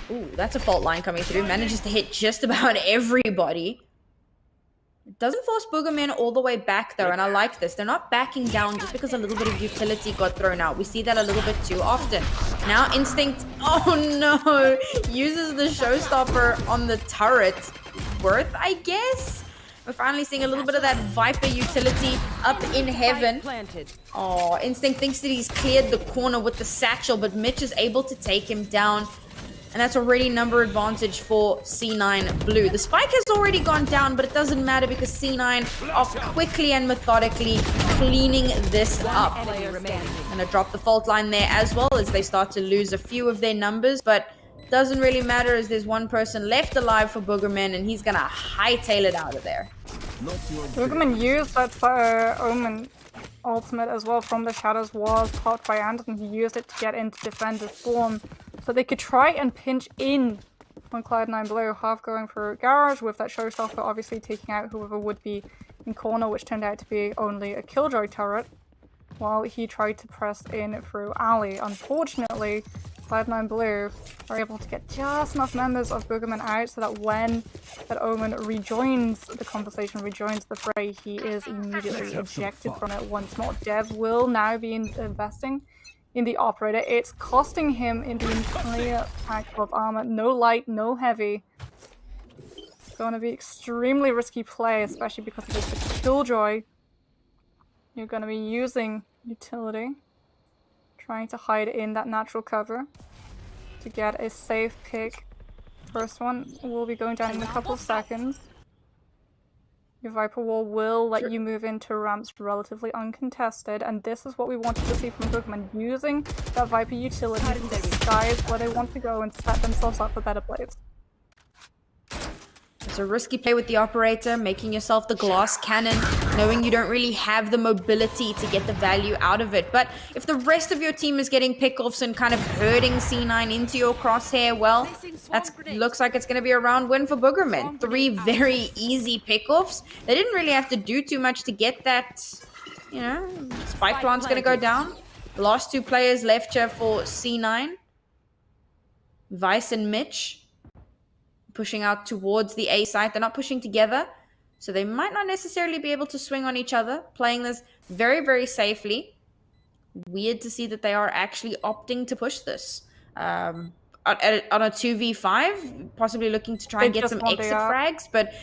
Ooh, that's a fault line coming through. Manages to hit just about everybody. It doesn't force Boogermen all the way back though, and I like this. They're not backing down just because a little bit of utility got thrown out. We see that a little bit too often. Now Instinct, oh no, uses the showstopper on the turret. Worth, I guess? We're finally seeing a little bit of that Viper utility up in heaven. Oh, Instinct thinks that he's cleared the corner with the satchel, but Mitch is able to take him down. And that's already number advantage for C9 Blue. The spike has already gone down, but it doesn't matter because C9 are quickly and methodically cleaning this up. Gonna drop the fault line there as well as they start to lose a few of their numbers, but doesn't really matter as there's one person left alive for Boogermen and he's gonna hightail it out of there. Boogermen used that Omen ultimate as well from the shadows, was caught by Anderson. He used it to get into defender's form so they could try and pinch in on Cloud9 Blue, half going for Garage with that showstopper, obviously taking out whoever would be in corner, which turned out to be only a Killjoy turret, while he tried to press in through alley. Unfortunately, Cloud9 Blue are able to get just enough members of Boogermen out so that when that Omen rejoins the conversation, rejoins the fray, he is immediately ejected from it once more. Dev will now be investing in the operator. It's costing him in the entire pack of armor. No light, no heavy. It's going to be extremely risky play, especially because of this Killjoy. You're going to be using utility, trying to hide in that natural cover to get a safe pick. First one will be going down in a couple of seconds. Your Viper Wall will let you move into ramps relatively uncontested, and this is what we wanted to see from Boogermen, using that Viper utility to disguise where they want to go and set themselves up for better plays. It's a risky play with the operator, making yourself the glass cannon, knowing you don't really have the mobility to get the value out of it. But if the rest of your team is getting pickoffs and kind of herding C9 into your crosshair, well, that looks like it's going to be a round win for Boogermen. 3 very easy pickoffs. They didn't really have to do too much to get that, you know, spike plant's going to go down. The last 2 players left here for C9. Vice and Mitch pushing out towards the A site. They're not pushing together, so they might not necessarily be able to swing on each other, playing this very, very safely. Weird to see that they are actually opting to push this. on a 2v5, possibly looking to try and get some exit frags, but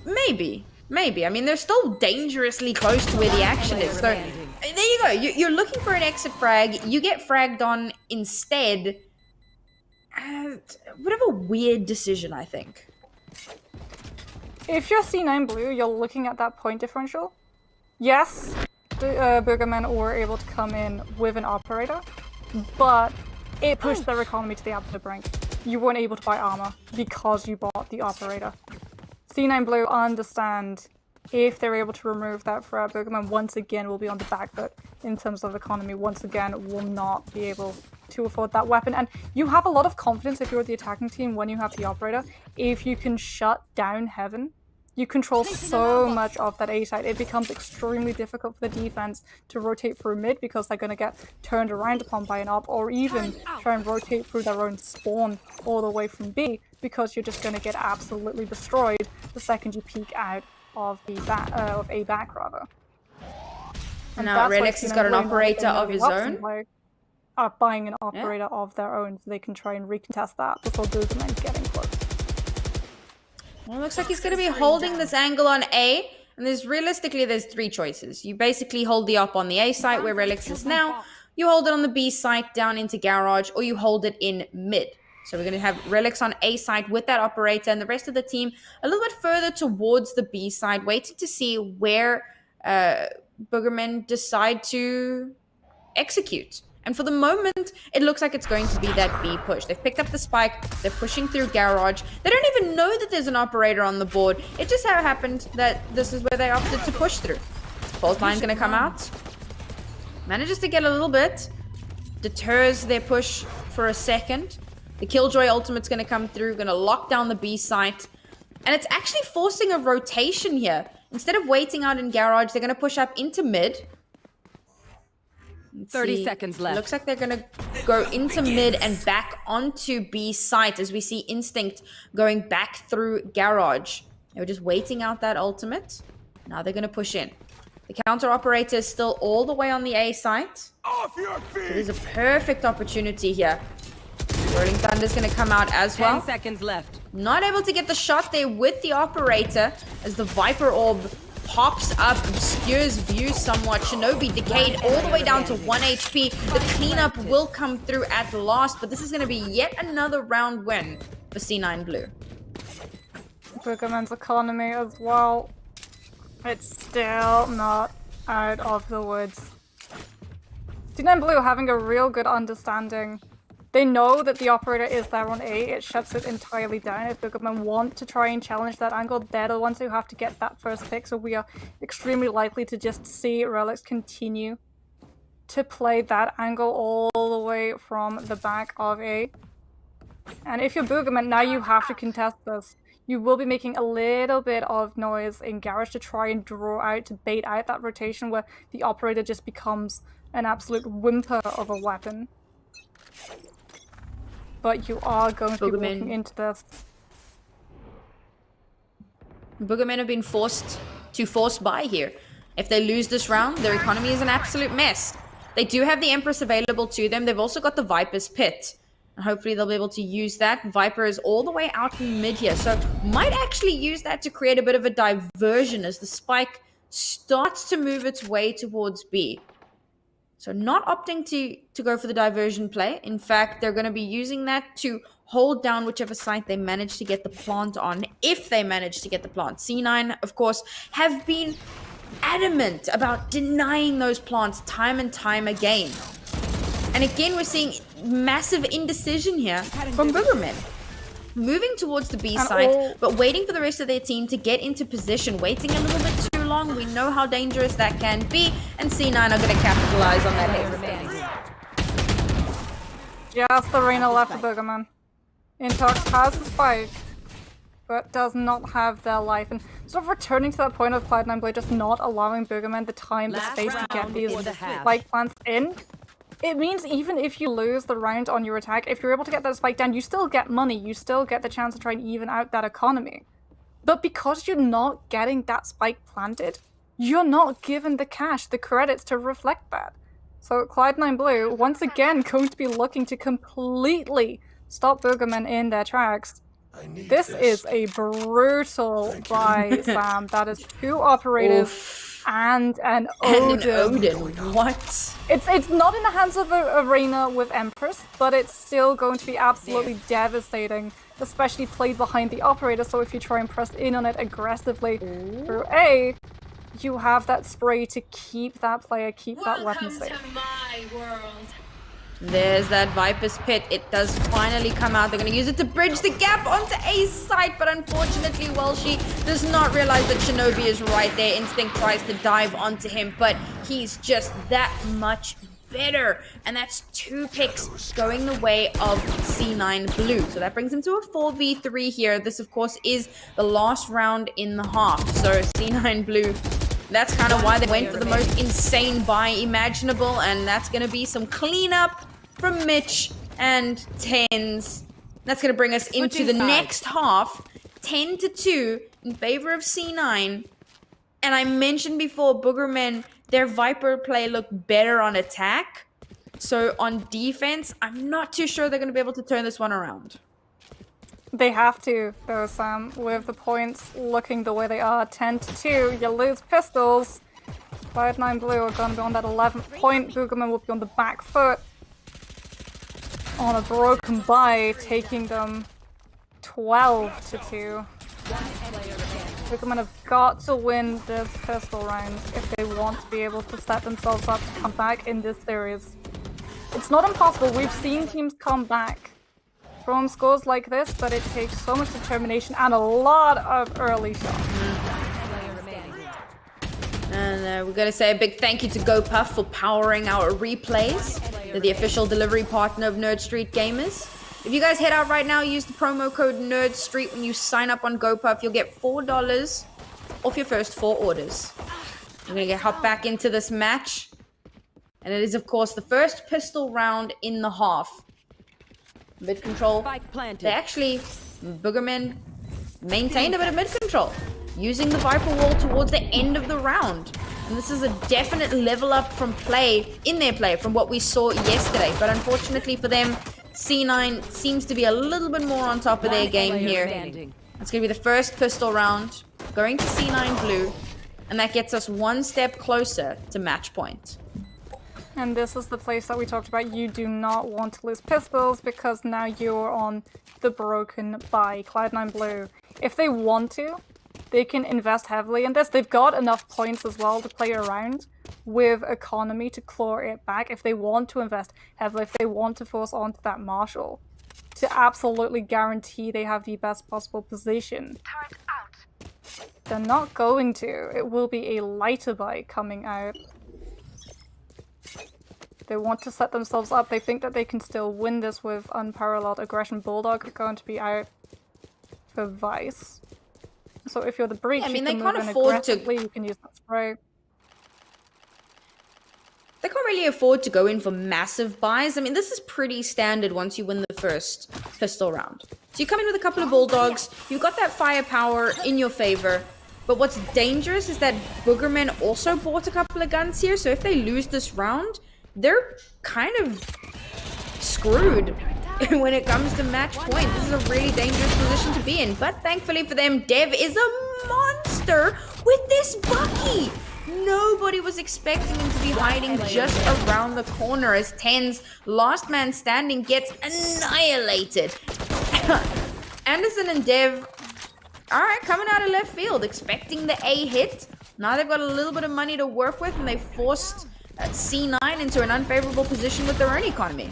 maybe. I mean, they're still dangerously close to where the action is. So there you go. You're looking for an exit frag. You get fragged on instead. Bit of a weird decision, I think. If you're C9 blue, you're looking at that point differential. Yes, the Boogermen were able to come in with an operator, but it pushed their economy to the absolute brink. You weren't able to buy armor because you bought the operator. C9 blue understand if they're able to remove that threat, Boogermen once again will be on the back foot in terms of economy. Once again, will not be able to afford that weapon. And you have a lot of confidence if you're the attacking team when you have the operator. If you can shut down heaven, you control so much of that A side. It becomes extremely difficult for the defense to rotate through mid because they're going to get turned around upon by an op, or even try and rotate through their own spawn all the way from B, because you're just going to get absolutely destroyed the second you peek out of A back rather. And now Relyks has got an operator of his own. Buying an operator of their own so they can try and recontest that before Boogermen getting close. Well, it looks like he's going to be holding this angle on A, and there's three choices. You basically hold the op on the A site where Relyks is now, you hold it on the B site down into garage, or you hold it in mid. So we're going to have Relyks on A side with that operator, and the rest of the team a little bit further towards the B side, waiting to see where Boogermen decide to execute. And for the moment, it looks like it's going to be that B push. They've picked up the spike. They're pushing through garage. They don't even know that there's an operator on the board. It just so happened that this is where they opted to push through. Fault line's going to come out. Manages to get a little bit. Deters their push for a second. The Killjoy ultimate's going to come through. Going to lock down the B site. And it's actually forcing a rotation here. Instead of waiting out in garage, they're going to push up into mid. 30 seconds left. Looks like they're going to go into mid and back onto B site as we see Instinct going back through garage. They were just waiting out that ultimate. Now they're going to push in. The counter operator is still all the way on the A site. Off your feet! So there's a perfect opportunity here. Rolling Thunder's going to come out as well. 10 seconds left. Not able to get the shot there with the operator as the Viper Orb pops up, obscures view somewhat. Shinobi decayed all the way down to 1 HP. The cleanup will come through at last, but this is going to be yet another round win for C9 Blue. Boogermen's economy as well. It's still not out of the woods. C9 Blue having a real good understanding. They know that the operator is there on A, it shuts it entirely down. If Boogermen want to try and challenge that angle, they're the ones who have to get that first pick, so we are extremely likely to just see Relyks continue to play that angle all the way from the back of A. And if you're Boogermen, now you have to contest this. You will be making a little bit of noise in garage to try and draw out, to bait out that rotation where the operator just becomes an absolute whimper of a weapon. But you are going to be walking into this. Boogermen have been forced to force buy here. If they lose this round, their economy is an absolute mess. They do have the Empress available to them. They've also got the Viper's Pit. And hopefully they'll be able to use that. Viper is all the way out in mid here. So might actually use that to create a bit of a diversion as the spike starts to move its way towards B. So not opting to go for the diversion play. In fact, they're going to be using that to hold down whichever site they manage to get the plant on, if they manage to get the plant. C9, of course, have been adamant about denying those plants time and time again. And again, we're seeing massive indecision here from Boogermen. Moving towards the B site, but waiting for the rest of their team to get into position, waiting a little bit too long. We know how dangerous that can be, and C9 are going to capitalize on that hesitation. Just the arena left for Boogermen. Intox has the spike, but does not have their life. And sort of returning to that point of Cloud9 Blade, just not allowing Boogermen the time, the space to get these spike plants in. It means even if you lose the round on your attack, if you're able to get that spike down, you still get money. You still get the chance to try and even out that economy. But because you're not getting that spike planted, you're not given the cash, the credits to reflect that. So Cloud9 Blue, once again, going to be looking to completely stop Boogermen in their tracks. This is a brutal buy, Sam. That is 2 operators and an Odin. What? It's not in the hands of an arena with Empress, but it's still going to be absolutely devastating, especially played behind the operator. So if you try and press in on it aggressively through A, you have that spray to keep that player, keep that weapon safe. Welcome to my world. There's that Viper's Pit. It does finally come out. They're going to use it to bridge the gap onto A's side, but unfortunately, Welshie does not realize that Shinobi is right there. Instinct tries to dive onto him, but he's just that much better. And that's 2 picks going the way of C9 Blue. So that brings him to a 4v3 here. This, of course, is the last round in the half. So C9 Blue, that's kind of why they went for the most insane buy imaginable. And that's going to be some cleanup from Mitch and Tenz. That's going to bring us into the next half, 10-2 in favor of C9. And I mentioned before, Boogermen, their Viper play looked better on attack. So on defense, I'm not too sure they're going to be able to turn this one around. They have to, though, Sam, with the points looking the way they are. 10-2, you lose pistols. Cloud9 Blue are going to be on that 11th point. Boogermen will be on the back foot. On a broken buy, taking them 12-2. Boogermen have got to win this pistol round if they want to be able to set themselves up to come back in this series. It's not impossible. We've seen teams come back from scores like this, but it takes so much determination and a lot of early shots. And we've got to say a big thank you to GoPuff for powering our replays. They're the official delivery partner of Nerd Street Gamers. If you guys head out right now, use the promo code NERDSTREET when you sign up on GoPuff. You'll get $4 off your first 4 orders. We're going to hop back into this match. And it is, of course, the first pistol round in the half. Mid control. They actually, Boogermen maintained a bit of mid control, using the Viper wall towards the end of the round. And this is a definite level up from play, in their play, from what we saw yesterday. But unfortunately for them, C9 seems to be a little bit more on top of their game here. It's going to be the first pistol round, going to C9 Blue. And that gets us 1 step closer to match point. And this is the place that we talked about. You do not want to lose pistols because now you're on the broken buy. Cloud9 Blue, if they want to, they can invest heavily in this. They've got enough points as well to play around with economy to claw it back if they want to invest heavily, if they want to force onto that Marshall to absolutely guarantee they have the best possible position. They're not going to. It will be a lighter buy coming out. They want to set themselves up. They think that they can still win this with unparalleled aggression. Bulldog are going to be out for Vice. So if you're the breach, you can move in aggressively, you can use that spray. They can't really afford to go in for massive buys. I mean, this is pretty standard once you win the first pistol round. So you come in with a couple of Bulldogs, you've got that firepower in your favor. But what's dangerous is that Boogermen also bought a couple of guns here, so if they lose this round, they're kind of screwed when it comes to match point. This is a really dangerous position to be in. But thankfully for them, Dev is a monster with this Bucky. Nobody was expecting him to be hiding just around the corner as Tenz, last man standing, gets annihilated. Anderson and Dev, alright, coming out of left field, expecting the A hit. Now they've got a little bit of money to work with, and they forced C9 into an unfavorable position with their own economy.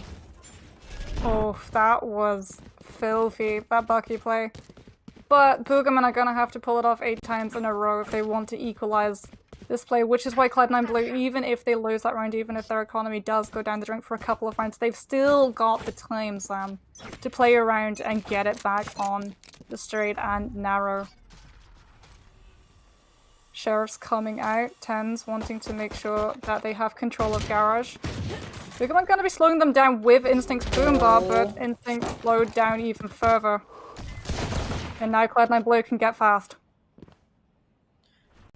Oh, that was filthy, that Bucky play. But Boogermen are gonna have to pull it off 8 times in a row if they want to equalize this play, which is why Cloud9 Blue, even if they lose that round, even if their economy does go down the drink for a couple of rounds, they've still got the time, Sam, to play around and get it back on the straight and narrow. Sheriff's coming out, Tenz wanting to make sure that they have control of Garage. Boogermen going to be slowing them down with Instinct's boom bar, but Instinct slowed down even further. And now Cloud9 Blue can get fast.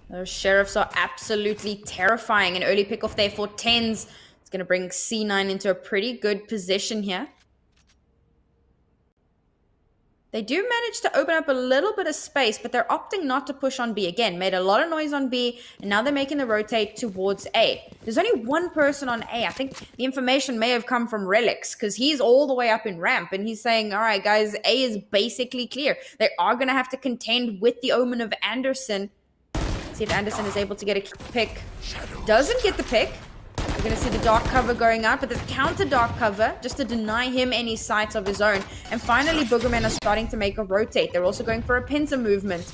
Those Sheriffs are absolutely terrifying. An early pick off there for Tenz. It's going to bring C9 into a pretty good position here. They do manage to open up a little bit of space, but they're opting not to push on B. Again, made a lot of noise on B, and now they're making the rotate towards A. There's only one person on A. I think the information may have come from relyks, because he's all the way up in ramp, and he's saying, all right, guys, A is basically clear. They are going to have to contend with the omen of Anderson. See if Anderson is able to get a pick. Doesn't get the pick. We're going to see the dark cover going out, but there's counter dark cover just to deny him any sights of his own. And finally, Boogermen are starting to make a rotate. They're also going for a pincer movement.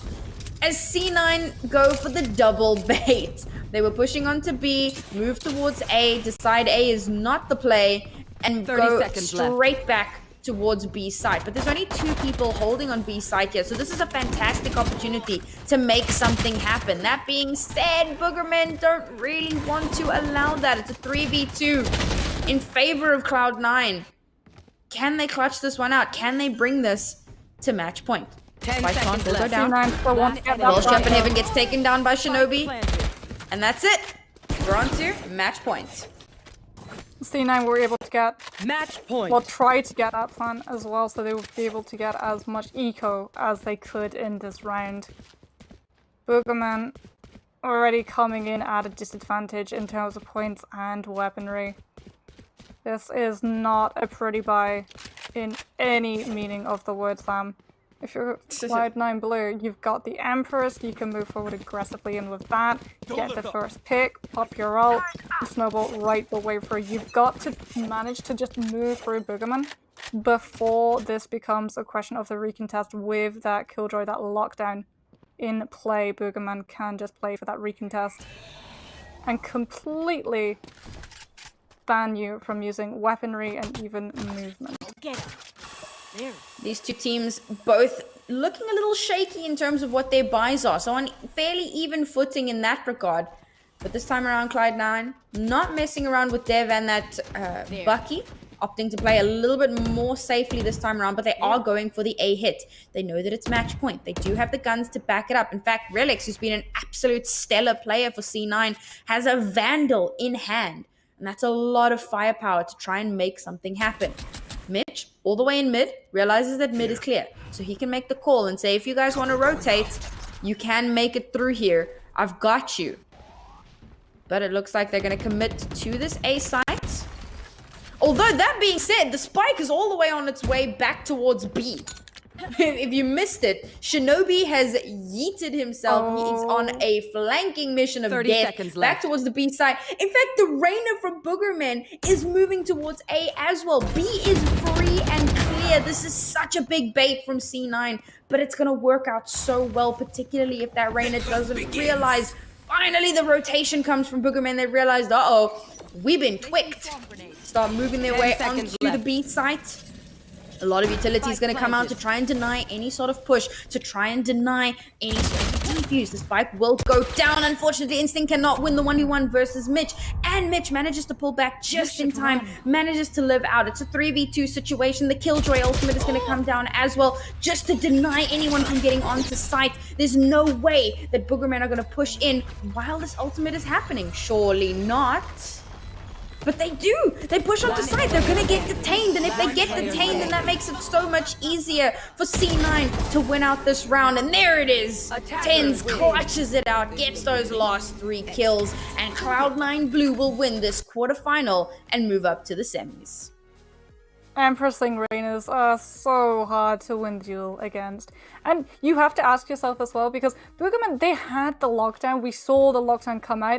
As C9 go for the double bait. They were pushing onto B, move towards A, decide A is not the play, and go straight back towards B side. But there's only 2 people holding on B side here, so this is a fantastic opportunity to make something happen. That being said, Boogermen don't really want to allow that. It's a 3v2 in favor of Cloud9. Can they clutch this one out? Can they bring this to match point? 10 seconds will go left. down. Welsh Copenhagen gets taken down by Shinobi. And that's it. We're on to match point. C9 were able to get, Match point. well, try to get that plan as well, so they would be able to get as much eco as they could in this round. Boogermen already coming in at a disadvantage in terms of points and weaponry. This is not a pretty buy in any meaning of the word, Sam. If you're Cloud9 blue, you've got the Empress, you can move forward aggressively, and with that, get the first pick, pop your ult, snowball right the way through. You've got to manage to just move through Boogerman before this becomes a question of the recontest with that Killjoy, that lockdown in play. Boogerman can just play for that recontest and completely ban you from using weaponry and even movement. There. These 2 teams both looking a little shaky in terms of what their buys are. So on fairly even footing in that regard. But this time around, Cloud9 not messing around with Dev and that Bucky. Opting to play a little bit more safely this time around. But they are going for the A hit. They know that it's match point. They do have the guns to back it up. In fact, relyks, who's been an absolute stellar player for C9, has a Vandal in hand. And that's a lot of firepower to try and make something happen. Mitch, all the way in mid, realizes that mid is clear. So he can make the call and say, if you guys want to rotate, you can make it through here. I've got you. But it looks like they're going to commit to this A site. Although, that being said, the spike is all the way on its way back towards B. If you missed it, Shinobi has yeeted himself. He's on a flanking mission of 30 death seconds back left. towards the B side. In fact, the Rainer from Boogermen is moving towards A as well. B is free and clear. This is such a big bait from C9, but it's going to work out so well, particularly if that Rainer doesn't realize. Finally, the rotation comes from Boogermen. They realized, uh-oh, we've been twicked. Start moving their way onto the B site. A lot of utility is going to come out to try and deny any sort of push, to try and deny any sort of defuse. The spike will go down. Unfortunately, Instinct cannot win the 1v1 versus Mitch. And Mitch manages to pull back just in time, manages to live out. It's a 3v2 situation. The Killjoy ultimate is going to come down as well, just to deny anyone from getting onto site. There's no way that Boogermen are going to push in while this ultimate is happening. Surely not. But they do. They push onto site. They're going to get detained. And if they get detained, then that makes it so much easier for C9 to win out this round. And there it is. Tenz clutches it out, gets those last 3 kills. And Cloud9 Blue will win this quarterfinal and move up to the semis. Empressing Rainers are so hard to win duel against. And you have to ask yourself as well, because Boogermen, they had the lockdown. We saw the lockdown come out.